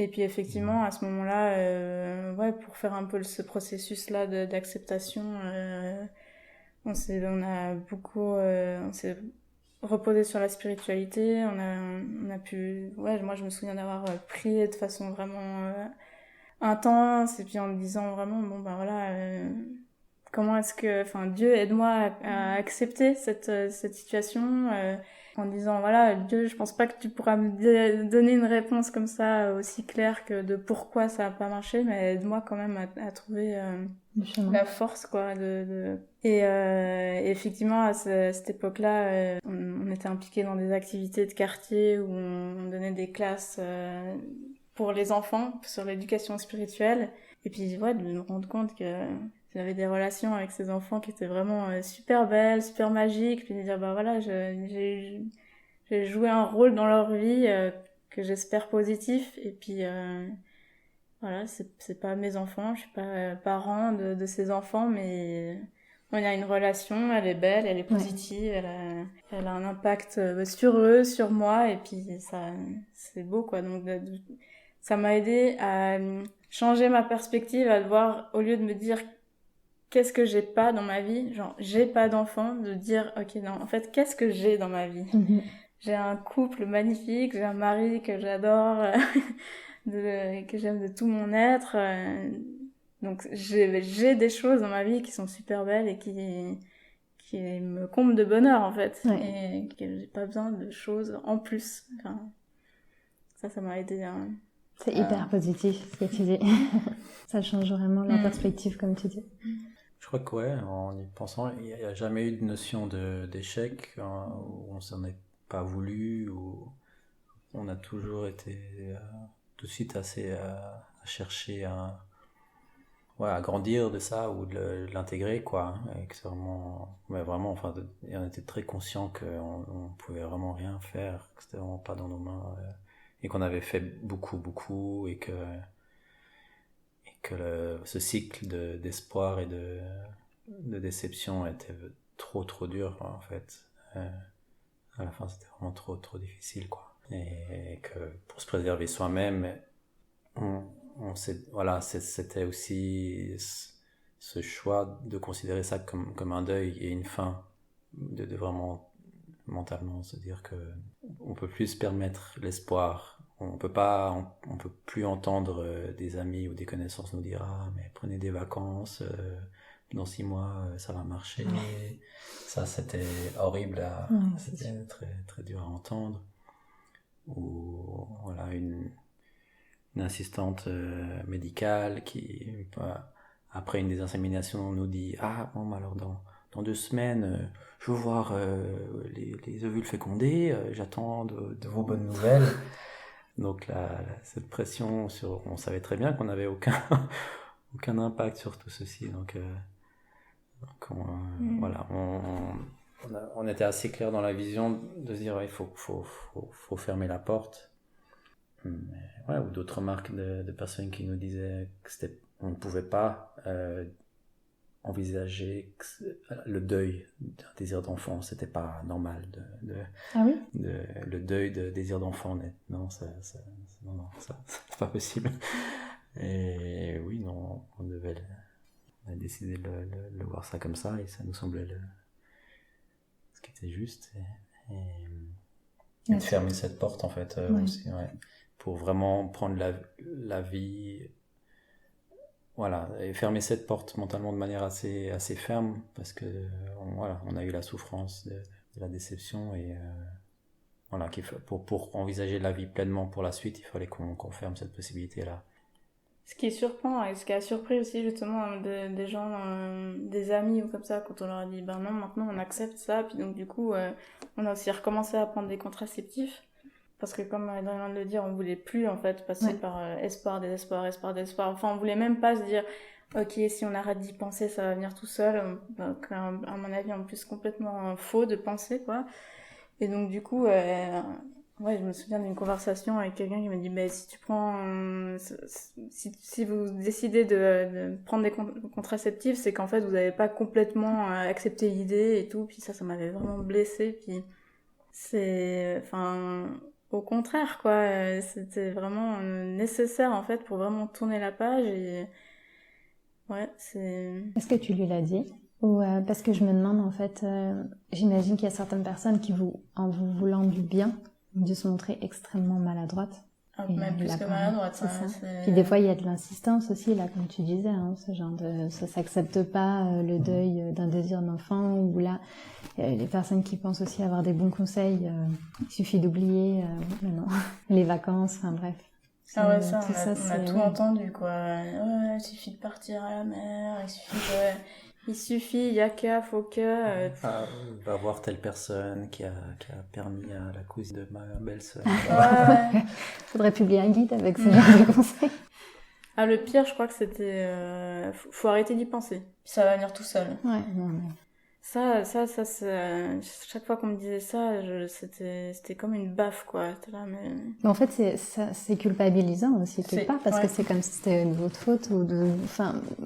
Et puis effectivement, à ce moment-là, pour faire un peu ce processus-là d'acceptation, on s'est reposé sur la spiritualité. On a pu, moi je me souviens d'avoir prié de façon vraiment intense, et puis en me disant vraiment comment est-ce que, Dieu, aide-moi à accepter cette situation, en disant Dieu, je pense pas que tu pourras me donner une réponse comme ça aussi claire que de pourquoi ça a pas marché, mais aide-moi quand même à trouver la force, quoi, et effectivement à cette époque-là, on était impliqués dans des activités de quartier où on donnait des classes pour les enfants sur l'éducation spirituelle, et puis de me rendre compte que j'avais des relations avec ces enfants qui étaient vraiment super belles, super magiques, puis de dire j'ai joué un rôle dans leur vie que j'espère positif, et puis c'est pas mes enfants, je suis pas parent de ces enfants, mais on a une relation, elle est belle, elle est positive, elle a un impact sur eux, sur moi, et puis ça c'est beau, quoi. Donc ça m'a aidé à changer ma perspective, à voir, au lieu de me dire qu'est-ce que j'ai pas dans ma vie, genre j'ai pas d'enfant, de dire ok, non, en fait qu'est-ce que j'ai dans ma vie. J'ai un couple magnifique, j'ai un mari que j'adore que j'aime de tout mon être. Donc j'ai des choses dans ma vie qui sont super belles et qui me comblent de bonheur en fait. Et que j'ai pas besoin de choses en plus. Enfin, ça m'a aidé. C'est hyper positif ce que tu dis. Ça change vraiment la perspective comme tu dis. Je crois que ouais, en y pensant, il n'y a jamais eu de notion d'échec où on s'en est pas voulu, où on a toujours été tout de suite assez à chercher à grandir de ça ou de l'intégrer, quoi. Et que c'est vraiment, enfin, et on était très conscient qu'on pouvait vraiment rien faire, que c'était vraiment pas dans nos mains, et qu'on avait fait beaucoup, et que ce cycle d'espoir et de déception était trop dur, en fait. À la fin, c'était vraiment trop difficile, quoi. Et que pour se préserver soi-même, c'était aussi ce choix de considérer ça comme un deuil et une fin, de vraiment mentalement se dire que on peut plus se permettre l'espoir. On peut plus entendre des amis ou des connaissances nous dire mais prenez des vacances, dans 6 mois ça va marcher. Ça c'était horrible, c'était très dur à entendre. Ou voilà une assistante médicale qui après une des inséminations nous dit bon alors dans 2 semaines je veux voir les ovules fécondés, j'attends de vos bonnes nouvelles. Donc cette pression on savait très bien qu'on n'avait aucun impact sur tout ceci, donc voilà, on était assez clair dans la vision de se dire il faut fermer la porte. Ou d'autres marques de personnes qui nous disaient on ne pouvait pas envisager le deuil d'un désir d'enfant, c'était pas normal le deuil de désir d'enfant, non, ça c'est pas possible. Et oui, non, on a décidé de voir ça comme ça, et ça nous semblait ce qui était juste, et de fermer cette porte en fait, aussi, pour vraiment prendre la vie, voilà, et fermer cette porte mentalement de manière assez ferme, parce que on a eu la souffrance de la déception, et pour envisager la vie pleinement pour la suite, il fallait qu'on ferme cette possibilité là. Ce qui est surprenant et ce qui a surpris aussi justement des gens, des amis ou comme ça, quand on leur a dit non, maintenant on accepte ça, puis donc du coup on a aussi recommencé à prendre des contraceptifs, parce que comme Adrien vient de le dire, on voulait plus en fait passer par espoir, désespoir, enfin on voulait même pas se dire ok, si on arrête d'y penser ça va venir tout seul, donc à mon avis en plus complètement faux de penser, quoi. Et donc du coup je me souviens d'une conversation avec quelqu'un qui m'a dit si tu prends si vous décidez de prendre des contraceptifs, c'est qu'en fait vous n'avez pas complètement accepté l'idée et tout, puis ça m'avait vraiment blessée, puis c'est au contraire, quoi, c'était vraiment nécessaire en fait pour vraiment tourner la page. Et Est-ce que tu lui l'as dit? Ou parce que je me demande en fait, j'imagine qu'il y a certaines personnes qui en vous voulant du bien, ont dû se montrer extrêmement maladroites. Même plus que maladroite, c'est ça. Puis des fois il y a de l'insistance aussi, là, comme tu disais, ce genre ça s'accepte pas, le deuil d'un désir d'enfant, ou là les personnes qui pensent aussi avoir des bons conseils, il suffit d'oublier non, les vacances, enfin bref. On a tout entendu, quoi. Il suffit de partir à la mer, il suffit, y a qu'à, faut que... va voir telle personne qui a permis à la cousine de ma belle-sœur. Faudrait publier un guide avec ce genre de conseils. Le pire, je crois que c'était... faut arrêter d'y penser. Puis ça va venir tout seul. Ça, chaque fois qu'on me disait ça, c'était comme une baffe, quoi. Mais en fait, c'est culpabilisant aussi, quelque part, parce que c'est comme si c'était de votre faute,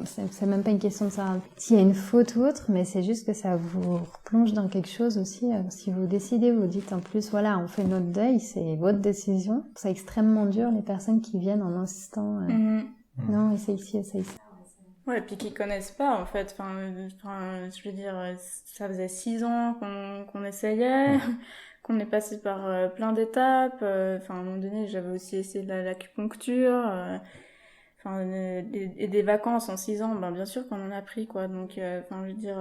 c'est même pas une question de savoir s'il y a une faute ou autre, mais c'est juste que ça vous replonge dans quelque chose aussi. Si vous décidez, vous dites en plus, voilà, on fait notre deuil, c'est votre décision. C'est extrêmement dur, les personnes qui viennent en insistant, non, essaye ci, essaye ça. Ouais, et puis qu'ils connaissent pas, en fait. Je veux dire, ça faisait 6 ans qu'on essayait, qu'on est passé par plein d'étapes. Enfin, à un moment donné, j'avais aussi essayé de l'acupuncture. Enfin, et des vacances en 6 ans, ben, bien sûr qu'on en a pris, quoi. Donc, enfin, je veux dire...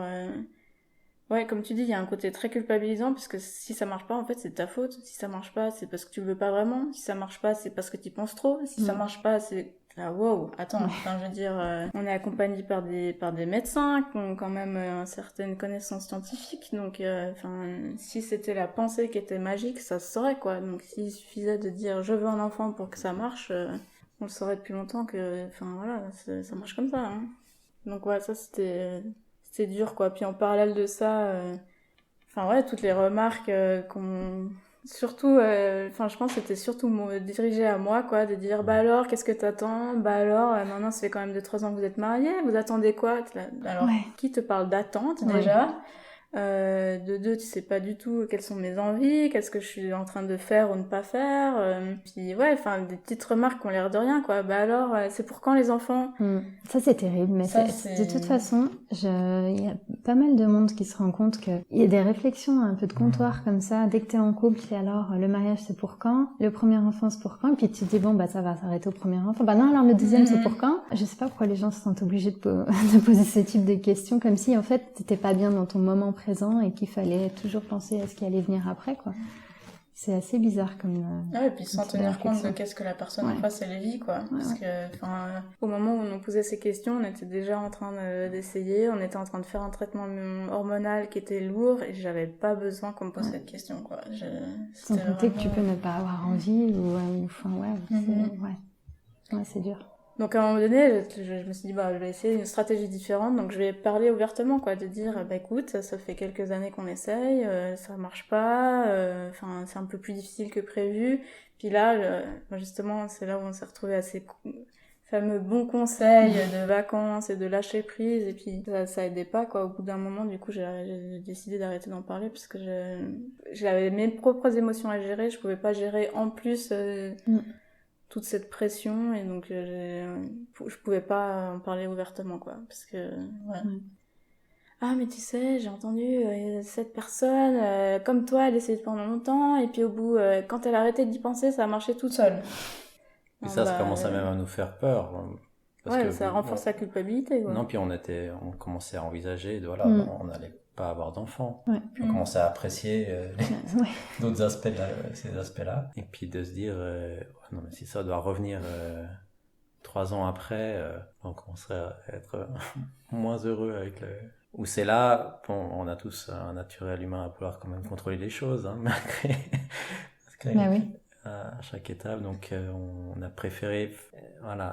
Ouais, comme tu dis, il y a un côté très culpabilisant parce que si ça marche pas, en fait, c'est de ta faute. Si ça marche pas, c'est parce que tu le veux pas vraiment. Si ça marche pas, c'est parce que tu penses trop. Si ça marche pas, c'est ah wow, attends. Enfin, je veux dire, on est accompagné par des médecins qui ont quand même une certaine connaissance scientifique. Donc, enfin, si c'était la pensée qui était magique, ça se saurait quoi. Donc, s'il suffisait de dire je veux un enfant pour que ça marche, on le saurait depuis longtemps que, enfin voilà, ça marche comme ça. Hein. Donc ouais, ça c'était dur quoi. Puis en parallèle de ça, enfin ouais, toutes les remarques qu'on surtout enfin je pense que c'était surtout dirigé à moi quoi, de dire bah alors qu'est-ce que t'attends, bah alors maintenant ça fait quand même 2-3 ans que vous êtes mariés, vous attendez quoi. Alors qui te parle d'attente déjà, de deux, tu sais pas du tout quelles sont mes envies, qu'est-ce que je suis en train de faire ou ne pas faire. Puis ouais, enfin des petites remarques qui ont l'air de rien quoi. Bah alors, c'est pour quand les enfants? Ça c'est terrible, mais Ça, de toute façon, il y a pas mal de monde qui se rend compte qu'il y a des réflexions un peu de comptoir comme ça. Dès que t'es en couple, c'est alors le mariage c'est pour quand? Le premier enfant c'est pour quand? Et puis tu te dis bon bah ça va s'arrêter au premier enfant. Bah non, alors le deuxième c'est pour quand? Je sais pas pourquoi les gens se sentent obligés de poser ce type de questions, comme si en fait t'étais pas bien dans ton moment présent et qu'il fallait toujours penser à ce qui allait venir après quoi. C'est assez bizarre comme et puis sans tenir compte de qu'est-ce que la personne en face elle vit quoi. Parce que enfin au moment où on nous posait ces questions, on était déjà en train d'essayer, on était en train de faire un traitement hormonal qui était lourd et j'avais pas besoin qu'on me pose cette question quoi. Sans compter que tu peux ne pas avoir envie ou enfin c'est dur. Donc à un moment donné, je me suis dit bah je vais essayer une stratégie différente, donc je vais parler ouvertement quoi, de dire bah écoute ça fait quelques années qu'on essaye, ça marche pas, enfin c'est un peu plus difficile que prévu. Puis là justement c'est là où on s'est retrouvé à ces fameux bons conseils de vacances et de lâcher prise, et puis ça aidait pas quoi. Au bout d'un moment du coup j'ai décidé d'arrêter d'en parler parce que j'avais mes propres émotions à gérer, je pouvais pas gérer en plus toute cette pression, et donc je pouvais pas en parler ouvertement quoi, parce que ah mais tu sais j'ai entendu cette personne comme toi elle essayait pendant longtemps et puis au bout quand elle a arrêté d'y penser ça a marché toute seule. Et ça commençait même à nous faire peur parce que ça renforce la culpabilité quoi. Non, puis on commençait à envisager on n'allait pas avoir d'enfants. Puis on commençait à apprécier d'autres aspects ces aspects-là, et puis de se dire non mais si ça doit revenir 3 ans après, on commencerait à être moins heureux avec ou c'est là, bon, on a tous un naturel humain à pouvoir quand même contrôler les choses malgré à chaque étape, donc on a préféré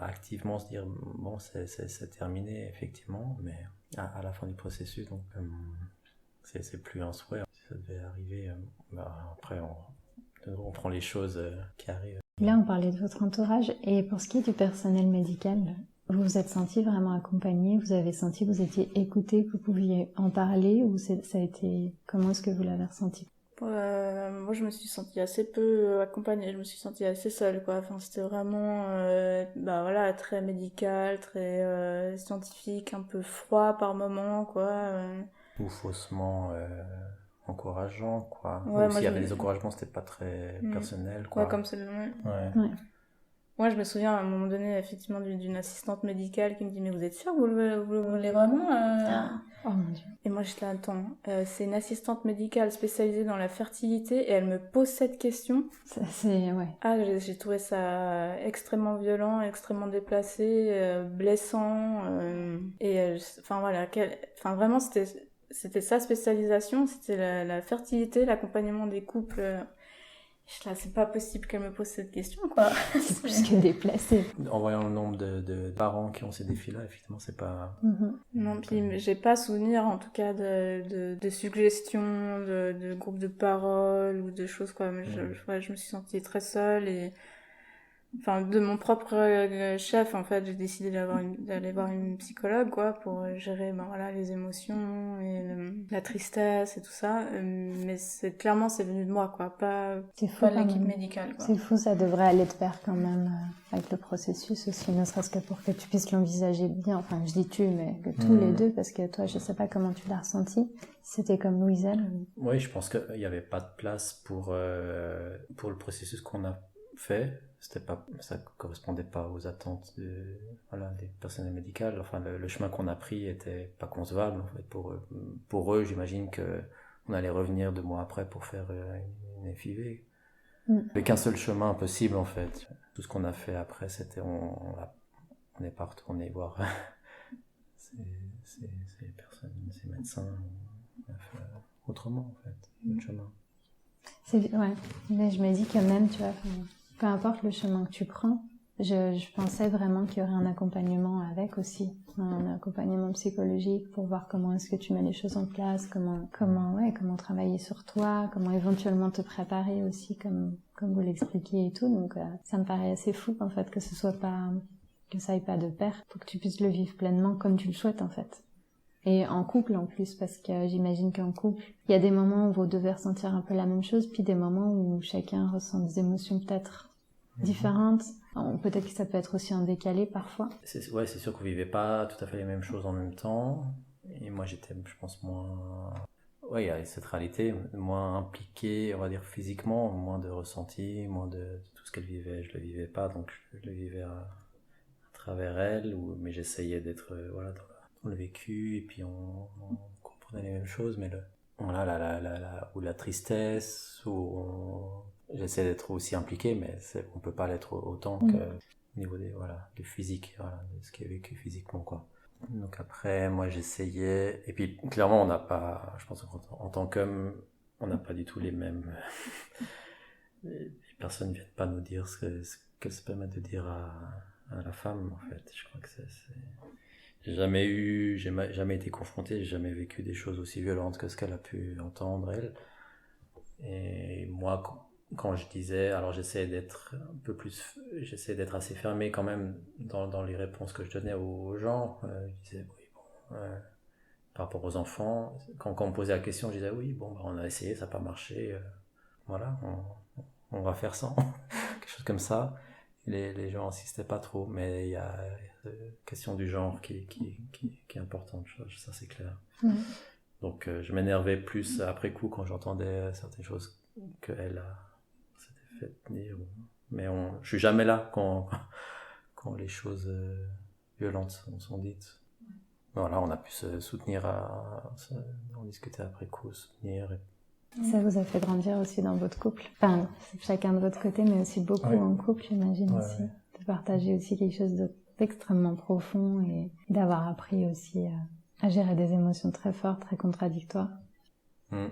activement se dire bon c'est terminé effectivement, mais à la fin du processus, donc c'est plus un souhait. Si ça devait arriver, après on prend les choses qui arrivent. Là on parlait de votre entourage, et pour ce qui est du personnel médical, vous vous êtes senti vraiment accompagné? Vous avez senti que vous étiez écouté, que vous pouviez en parler, ou ça a été, comment est-ce que vous l'avez ressenti? Moi je me suis sentie assez peu accompagnée, je me suis sentie assez seule quoi. Enfin c'était vraiment très médical, très scientifique, un peu froid par moments quoi. Ou faussement encourageant quoi. Ouais, ou s'il y avait des encouragements c'était pas très personnel quoi. Ouais, comme c'est Moi, je me souviens à un moment donné, effectivement, d'une assistante médicale qui me dit « Mais vous êtes sûre, vous le voulez vraiment Oh mon Dieu. Et moi, j'étais là, attends, c'est une assistante médicale spécialisée dans la fertilité et elle me pose cette question. J'ai trouvé ça extrêmement violent, extrêmement déplacé, blessant. Vraiment, c'était sa spécialisation, c'était la fertilité, l'accompagnement des couples. Là, c'est pas possible qu'elle me pose cette question, quoi. C'est plus que déplacé. En voyant le nombre de parents qui ont ces défis-là, effectivement, c'est pas... Non, puis j'ai pas souvenir, en tout cas, de suggestions, de groupes de parole ou de choses, quoi. Je me suis sentie très seule et enfin, de mon propre chef, en fait, j'ai décidé d'aller voir une psychologue, quoi, pour gérer, ben voilà, les émotions et la tristesse et tout ça. Mais clairement, c'est venu de moi, quoi, pas de l'équipe médicale, quoi. C'est fou, ça devrait aller de pair quand même avec le processus aussi, ne serait-ce que pour que tu puisses l'envisager bien. Enfin, je dis tu, mais que tous les deux, parce que toi, je sais pas comment tu l'as ressenti. C'était comme Louiselle. Oui, je pense qu'il n'y avait pas de place pour le processus qu'on a fait. Ça correspondait pas aux attentes des personnels médicaux. Enfin, le chemin qu'on a pris était pas concevable en fait pour eux. J'imagine que on allait revenir 2 mois après pour faire une FIV. Il n'y avait qu'un seul chemin possible en fait. Tout ce qu'on a fait après, c'était on n'est pas retourné voir ces personnes, ces médecins. On a fait autrement en fait, autre chemin. Ouais, mais je me dis que même, tu vois, peu importe le chemin que tu prends, je pensais vraiment qu'il y aurait un accompagnement avec aussi, un accompagnement psychologique pour voir comment est-ce que tu mets les choses en place, comment travailler sur toi, comment éventuellement te préparer aussi, comme vous l'expliquiez et tout. Donc ça me paraît assez fou en fait que ça aille pas de pair, pour que tu puisses le vivre pleinement comme tu le souhaites en fait. Et en couple en plus, parce que j'imagine qu'en couple, il y a des moments où vous devez ressentir un peu la même chose, puis des moments où chacun ressent des émotions peut-être différentes. Peut-être que ça peut être aussi en décalé parfois. C'est sûr qu'on vivait pas tout à fait les mêmes choses en même temps. Et moi j'étais, je pense, moins... Ouais, il y a cette réalité, moins impliqué, on va dire physiquement, moins de ressenti, moins de tout ce qu'elle vivait. Je le vivais pas, donc je le vivais à travers elle, mais j'essayais d'être dans le vécu, et puis on comprenait les mêmes choses, mais ou la tristesse, j'essaie d'être aussi impliqué, mais on peut pas l'être autant que au niveau du physique, de ce qui est vécu physiquement, quoi. Donc après, moi j'essayais, et puis clairement on n'a pas, je pense en tant qu'homme, on n'a pas du tout les mêmes... Les personnes ne viennent pas nous dire ce qu'elles se permettent de dire à la femme, en fait. Je crois que j'ai jamais été confronté, j'ai jamais vécu des choses aussi violentes que ce qu'elle a pu entendre, elle. Et moi, quand je disais, alors j'essayais d'être assez fermé quand même dans les réponses que je donnais aux gens. Je disais, oui, bon, par rapport aux enfants, quand on me posait la question, je disais, oui, bon, on a essayé, ça n'a pas marché, voilà, on va faire sans, quelque chose comme ça. Les gens insistaient pas trop, mais il y a la question du genre qui est importante, ça c'est clair. Donc je m'énervais plus après coup quand j'entendais certaines choses qu'elle s'était fait dire. Mais je suis jamais là quand les choses violentes sont dites. Voilà, on a pu se soutenir, en discuter après coup, soutenir. Ça vous a fait grandir aussi dans votre couple. Enfin, chacun de votre côté, mais aussi beaucoup en couple, j'imagine aussi. De partager aussi quelque chose d'extrêmement profond et d'avoir appris aussi à gérer des émotions très fortes, très contradictoires. Oui,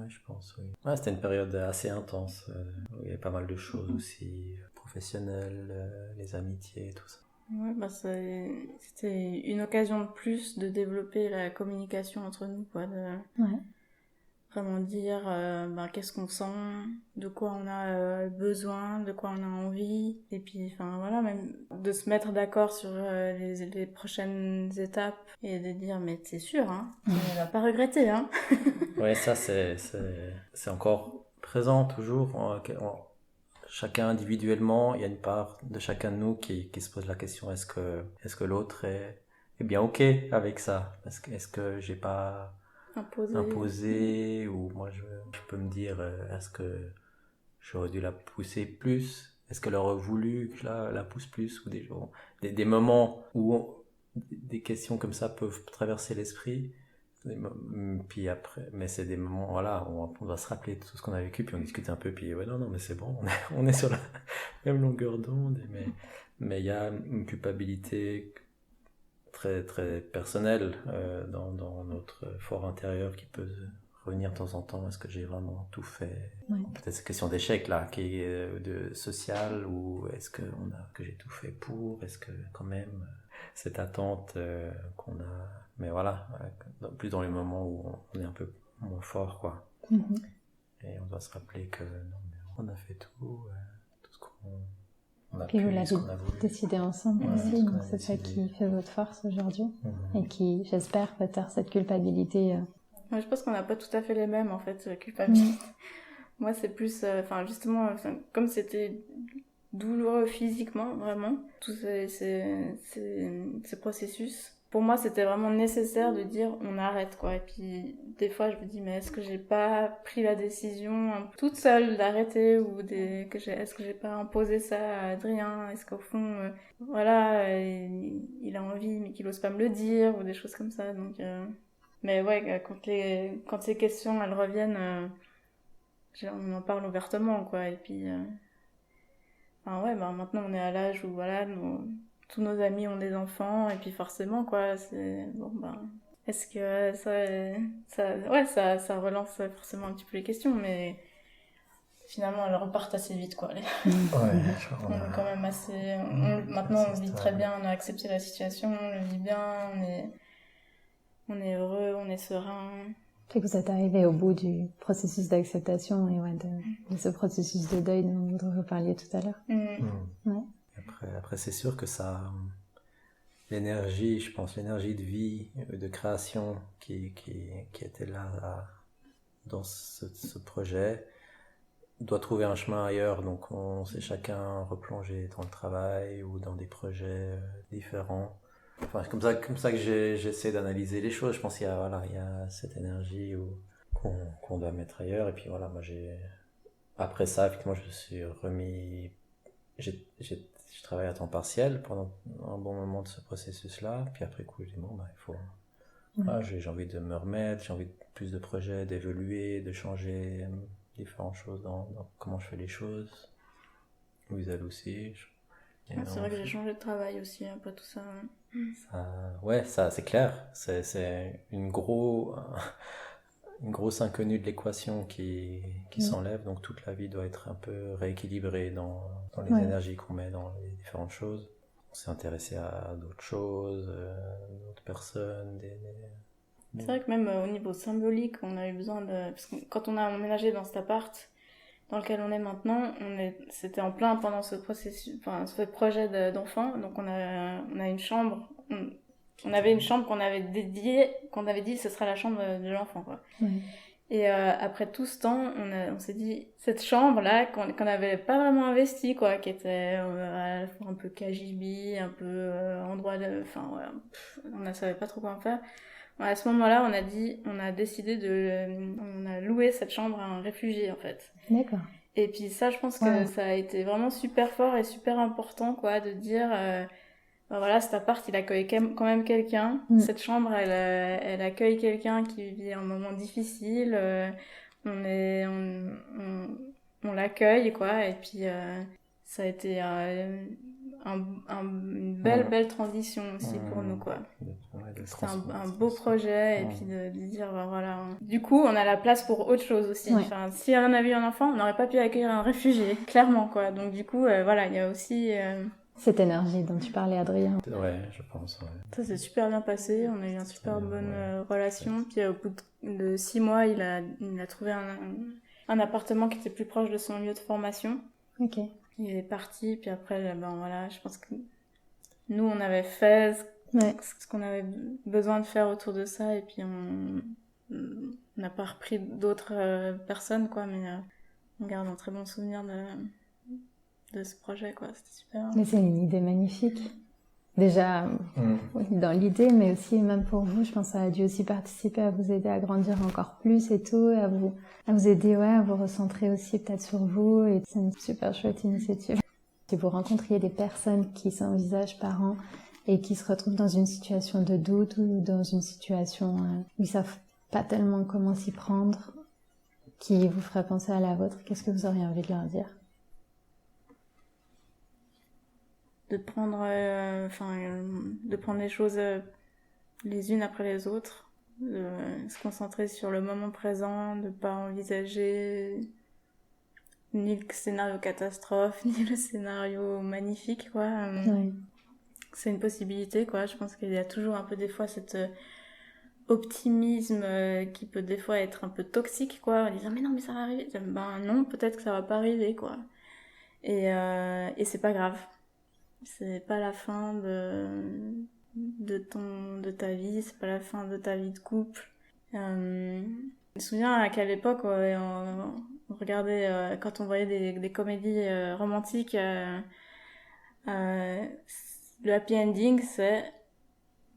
je pense, oui. Ouais, c'était une période assez intense. Où il y avait pas mal de choses aussi, professionnelles, les amitiés, tout ça. Ouais, bah c'était une occasion de plus de développer la communication entre nous, quoi. Vraiment dire qu'est-ce qu'on sent, de quoi on a besoin, de quoi on a envie, et puis enfin voilà, même de se mettre d'accord sur les prochaines étapes et de dire mais c'est sûr, hein, on va pas regretter, hein. Ouais, ça c'est encore présent toujours. Chacun individuellement, il y a une part de chacun de nous qui se pose la question, est-ce que l'autre est bien ok avec ça? Est-ce que j'ai pas imposé, ou moi je peux me dire, est-ce que j'aurais dû la pousser plus? Est-ce qu'elle aurait voulu que je la pousse plus? Ou des moments où des questions comme ça peuvent traverser l'esprit. Puis après, mais c'est des moments, voilà, on doit se rappeler de tout ce qu'on a vécu, puis on discute un peu, puis ouais, non, mais c'est bon, on est sur la même longueur d'onde, mais il y a une culpabilité très, très personnelle dans notre fort intérieur qui peut revenir de temps en temps. Est-ce que j'ai vraiment tout fait? Peut-être cette question d'échec là, qui est de social, ou est-ce que j'ai tout fait pour? Est-ce que quand même cette attente qu'on a, mais voilà, plus dans les moments où on est un peu moins fort, quoi. Et on doit se rappeler que non, mais on a fait tout ce qu'on on a Puis vous pu l'avez ce qu'on a voulu. décidé ensemble Ouais, aussi, ce qu'on donc a c'est ça décidé. qui fait votre force aujourd'hui Mhm. et qui, j'espère, peut être cette culpabilité. Ouais, je pense qu'on n'a pas tout à fait les mêmes, en fait, culpabilité. Mm. Moi, c'est plus, justement, comme c'était douloureux physiquement, vraiment, tous ces processus. Pour moi, c'était vraiment nécessaire de dire on arrête, quoi. Et puis, des fois, je me dis, mais est-ce que j'ai pas pris la décision toute seule d'arrêter est-ce que j'ai pas imposé ça à Adrien? Est-ce qu'au fond, il a envie, mais qu'il ose pas me le dire, ou des choses comme ça. Donc, mais ouais, quand ces questions, elles reviennent, on en parle ouvertement, quoi. Et puis, maintenant, on est à l'âge où, voilà, tous nos amis ont des enfants, et puis forcément, quoi, c'est... Bon, est-ce que ça relance forcément un petit peu les questions, mais finalement, elles repartent assez vite, quoi. Ouais, je crois On est quand même assez... Maintenant, on vit très bien, on a accepté la situation, on le vit bien, on est heureux, on est serein. Fait que vous êtes arrivé au bout du processus d'acceptation et de ce processus de deuil dont vous parliez tout à l'heure. Ouais. Après, c'est sûr que ça, l'énergie de vie, de création qui était là dans ce projet, doit trouver un chemin ailleurs. Donc on s'est chacun replongé dans le travail ou dans des projets différents. Enfin, c'est comme ça que j'essaie d'analyser les choses. Je pense qu'il y a cette énergie qu'on doit mettre ailleurs. Et puis voilà, après ça, effectivement, je me suis remis. Je travaille à temps partiel pendant un bon moment de ce processus-là. Puis après coup, je dis bon, il faut. J'ai envie de me remettre, j'ai envie de plus de projets, d'évoluer, de changer différentes choses dans comment je fais les choses. Louise aussi. C'est vrai que j'ai changé de travail aussi, un peu tout ça. Ça c'est clair. C'est une grosse inconnue de l'équation qui s'enlève. Donc toute la vie doit être un peu rééquilibrée dans les énergies qu'on met dans les différentes choses. On s'est intéressé à d'autres choses, d'autres personnes. C'est vrai que même au niveau symbolique, on a eu besoin de... Parce que quand on a emménagé dans cet appart dans lequel on est maintenant, c'était en plein pendant ce processus, ce projet d'enfant. Donc on a une chambre, on avait une chambre qu'on avait dit ce sera la chambre de l'enfant, quoi. Et après tout ce temps, on s'est dit, cette chambre-là, qu'on n'avait pas vraiment investie, quoi, qui était à la fois un peu KGB, un peu endroit de... Enfin, ouais, on ne savait pas trop quoi en faire. À ce moment-là, on a loué cette chambre à un réfugié, en fait. D'accord. Et puis ça, je pense que ça a été vraiment super fort et super important, quoi, de dire... voilà, cet appart, il accueille quand même quelqu'un. Cette chambre, elle accueille quelqu'un qui vit un moment difficile. On l'accueille, quoi. Et puis, ça a été une belle transition aussi pour nous, quoi. C'était un beau projet. Et puis de dire, voilà. Du coup, on a la place pour autre chose aussi. Enfin, si on avait eu un enfant, on n'aurait pas pu accueillir un réfugié, clairement, quoi. Donc, du coup, voilà, il y a aussi... cette énergie dont tu parlais, Adrien. Ouais, je pense. Ouais. Ça s'est super bien passé, on a eu une super bonne relation. Puis au bout de 6 mois, il a trouvé un appartement qui était plus proche de son lieu de formation. Ok. Il est parti, puis après, voilà, je pense que nous, on avait fait ce qu'on avait besoin de faire autour de ça, et puis on n'a pas repris d'autres personnes, quoi, mais on garde un très bon souvenir de ce projet, quoi. C'était super. Mais c'est une idée magnifique. Déjà, dans l'idée, mais aussi même pour vous, je pense que ça a dû aussi participer à vous aider à grandir encore plus et tout, à vous aider, à vous recentrer aussi peut-être sur vous, et c'est une super chouette initiative. Si vous rencontriez des personnes qui s'envisagent parents et qui se retrouvent dans une situation de doute ou dans une situation où ils savent pas tellement comment s'y prendre, qui vous ferait penser à la vôtre, qu'est-ce que vous auriez envie de leur dire ? De prendre les choses les unes après les autres, de se concentrer sur le moment présent, de pas envisager ni le scénario catastrophe, ni le scénario magnifique, quoi. C'est une possibilité, quoi. Je pense qu'il y a toujours un peu des fois cet optimisme qui peut des fois être un peu toxique, quoi, en disant mais non, mais ça va arriver. Ben non, peut-être que ça va pas arriver, quoi. Et c'est pas grave. C'est pas la fin de ta vie, c'est pas la fin de ta vie de couple. Je me souviens qu'à l'époque, on regardait, quand on voyait des comédies romantiques, le happy ending, c'est...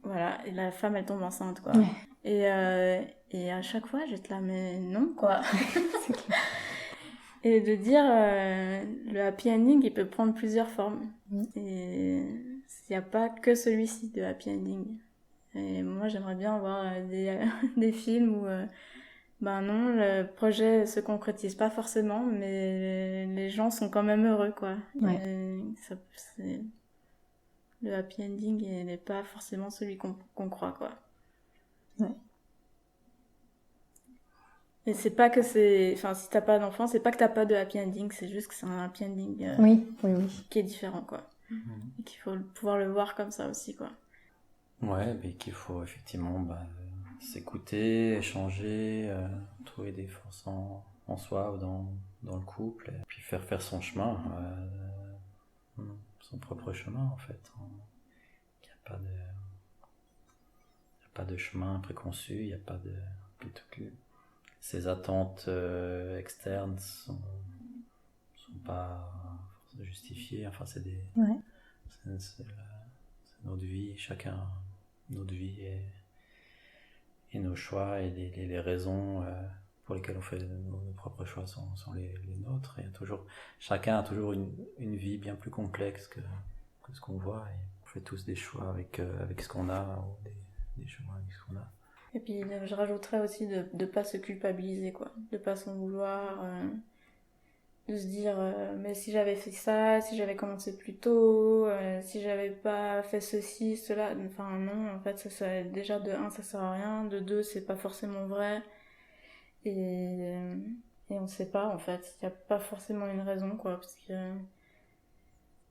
Voilà, et la femme, elle tombe enceinte, quoi. Ouais. Et à chaque fois, j'étais là, mais non, quoi. Et de dire, le happy ending, il peut prendre plusieurs formes. Et il n'y a pas que celui-ci de happy ending. Et moi, j'aimerais bien voir des films où, ben non, le projet se concrétise pas forcément, mais les gens sont quand même heureux, quoi. Ouais. Le happy ending, il n'est pas forcément celui qu'on croit, quoi. Ouais. Et c'est pas que c'est... Enfin, si t'as pas d'enfant, c'est pas que t'as pas de happy ending, c'est juste que c'est un happy ending Oui. qui est différent, quoi. Et qu'il faut pouvoir le voir comme ça aussi, quoi. Ouais, mais qu'il faut effectivement s'écouter, échanger, trouver des forces en soi ou dans le couple, et puis faire son chemin, son propre chemin, en fait. Il n'y a pas de chemin préconçu, il n'y a pas de... Plutôt que ces attentes externes sont pas justifiées, enfin c'est des... Ouais. C'est notre vie, chacun notre vie et nos choix et les raisons pour lesquelles on fait nos propres choix sont les nôtres. Et chacun a toujours une vie bien plus complexe que ce qu'on voit, et on fait tous des choix avec ce qu'on a, ou des chemins avec ce qu'on a. Et puis je rajouterais aussi de pas se culpabiliser, quoi, de pas s'en vouloir, de se dire mais si j'avais fait ça, si j'avais commencé plus tôt, si j'avais pas fait ceci, cela, enfin non, en fait ça déjà de 1 ça sert à rien, de 2 c'est pas forcément vrai, et on sait pas, en fait, il y a pas forcément une raison, quoi, parce que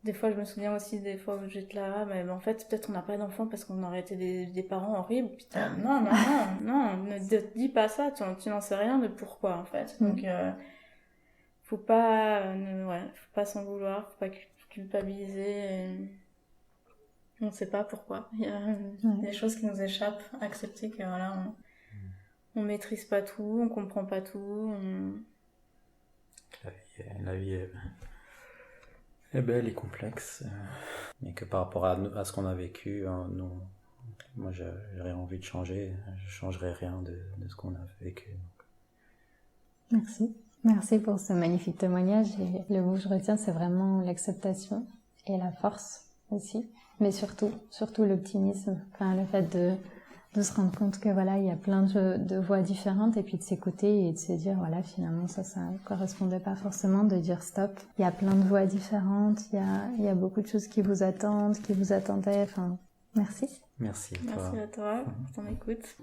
des fois je me souviens aussi des fois où j'étais là, mais en fait peut-être on n'a pas d'enfant parce qu'on aurait été des parents horribles, putain, non, ne te dis pas ça, tu n'en sais rien de pourquoi, en fait, donc faut pas s'en vouloir, faut pas culpabiliser, on sait pas pourquoi, il y a des choses qui nous échappent, accepter que voilà, on maîtrise pas tout, on comprend pas tout, La vie est belle et complexe, et que par rapport à ce qu'on a vécu, moi j'ai rien envie de changer, je changerai rien de ce qu'on a vécu. Donc. Merci pour ce magnifique témoignage, et le mot que je retiens, c'est vraiment l'acceptation et la force aussi, mais surtout l'optimisme, enfin le fait de se rendre compte que voilà, il y a plein de voies différentes, et puis de s'écouter et de se dire voilà, finalement ça correspondait pas forcément, de dire stop, il y a plein de voies différentes, il y a beaucoup de choses qui vous attendent, qui vous attendaient, enfin merci. Merci à toi. Merci à toi pour ton écoute.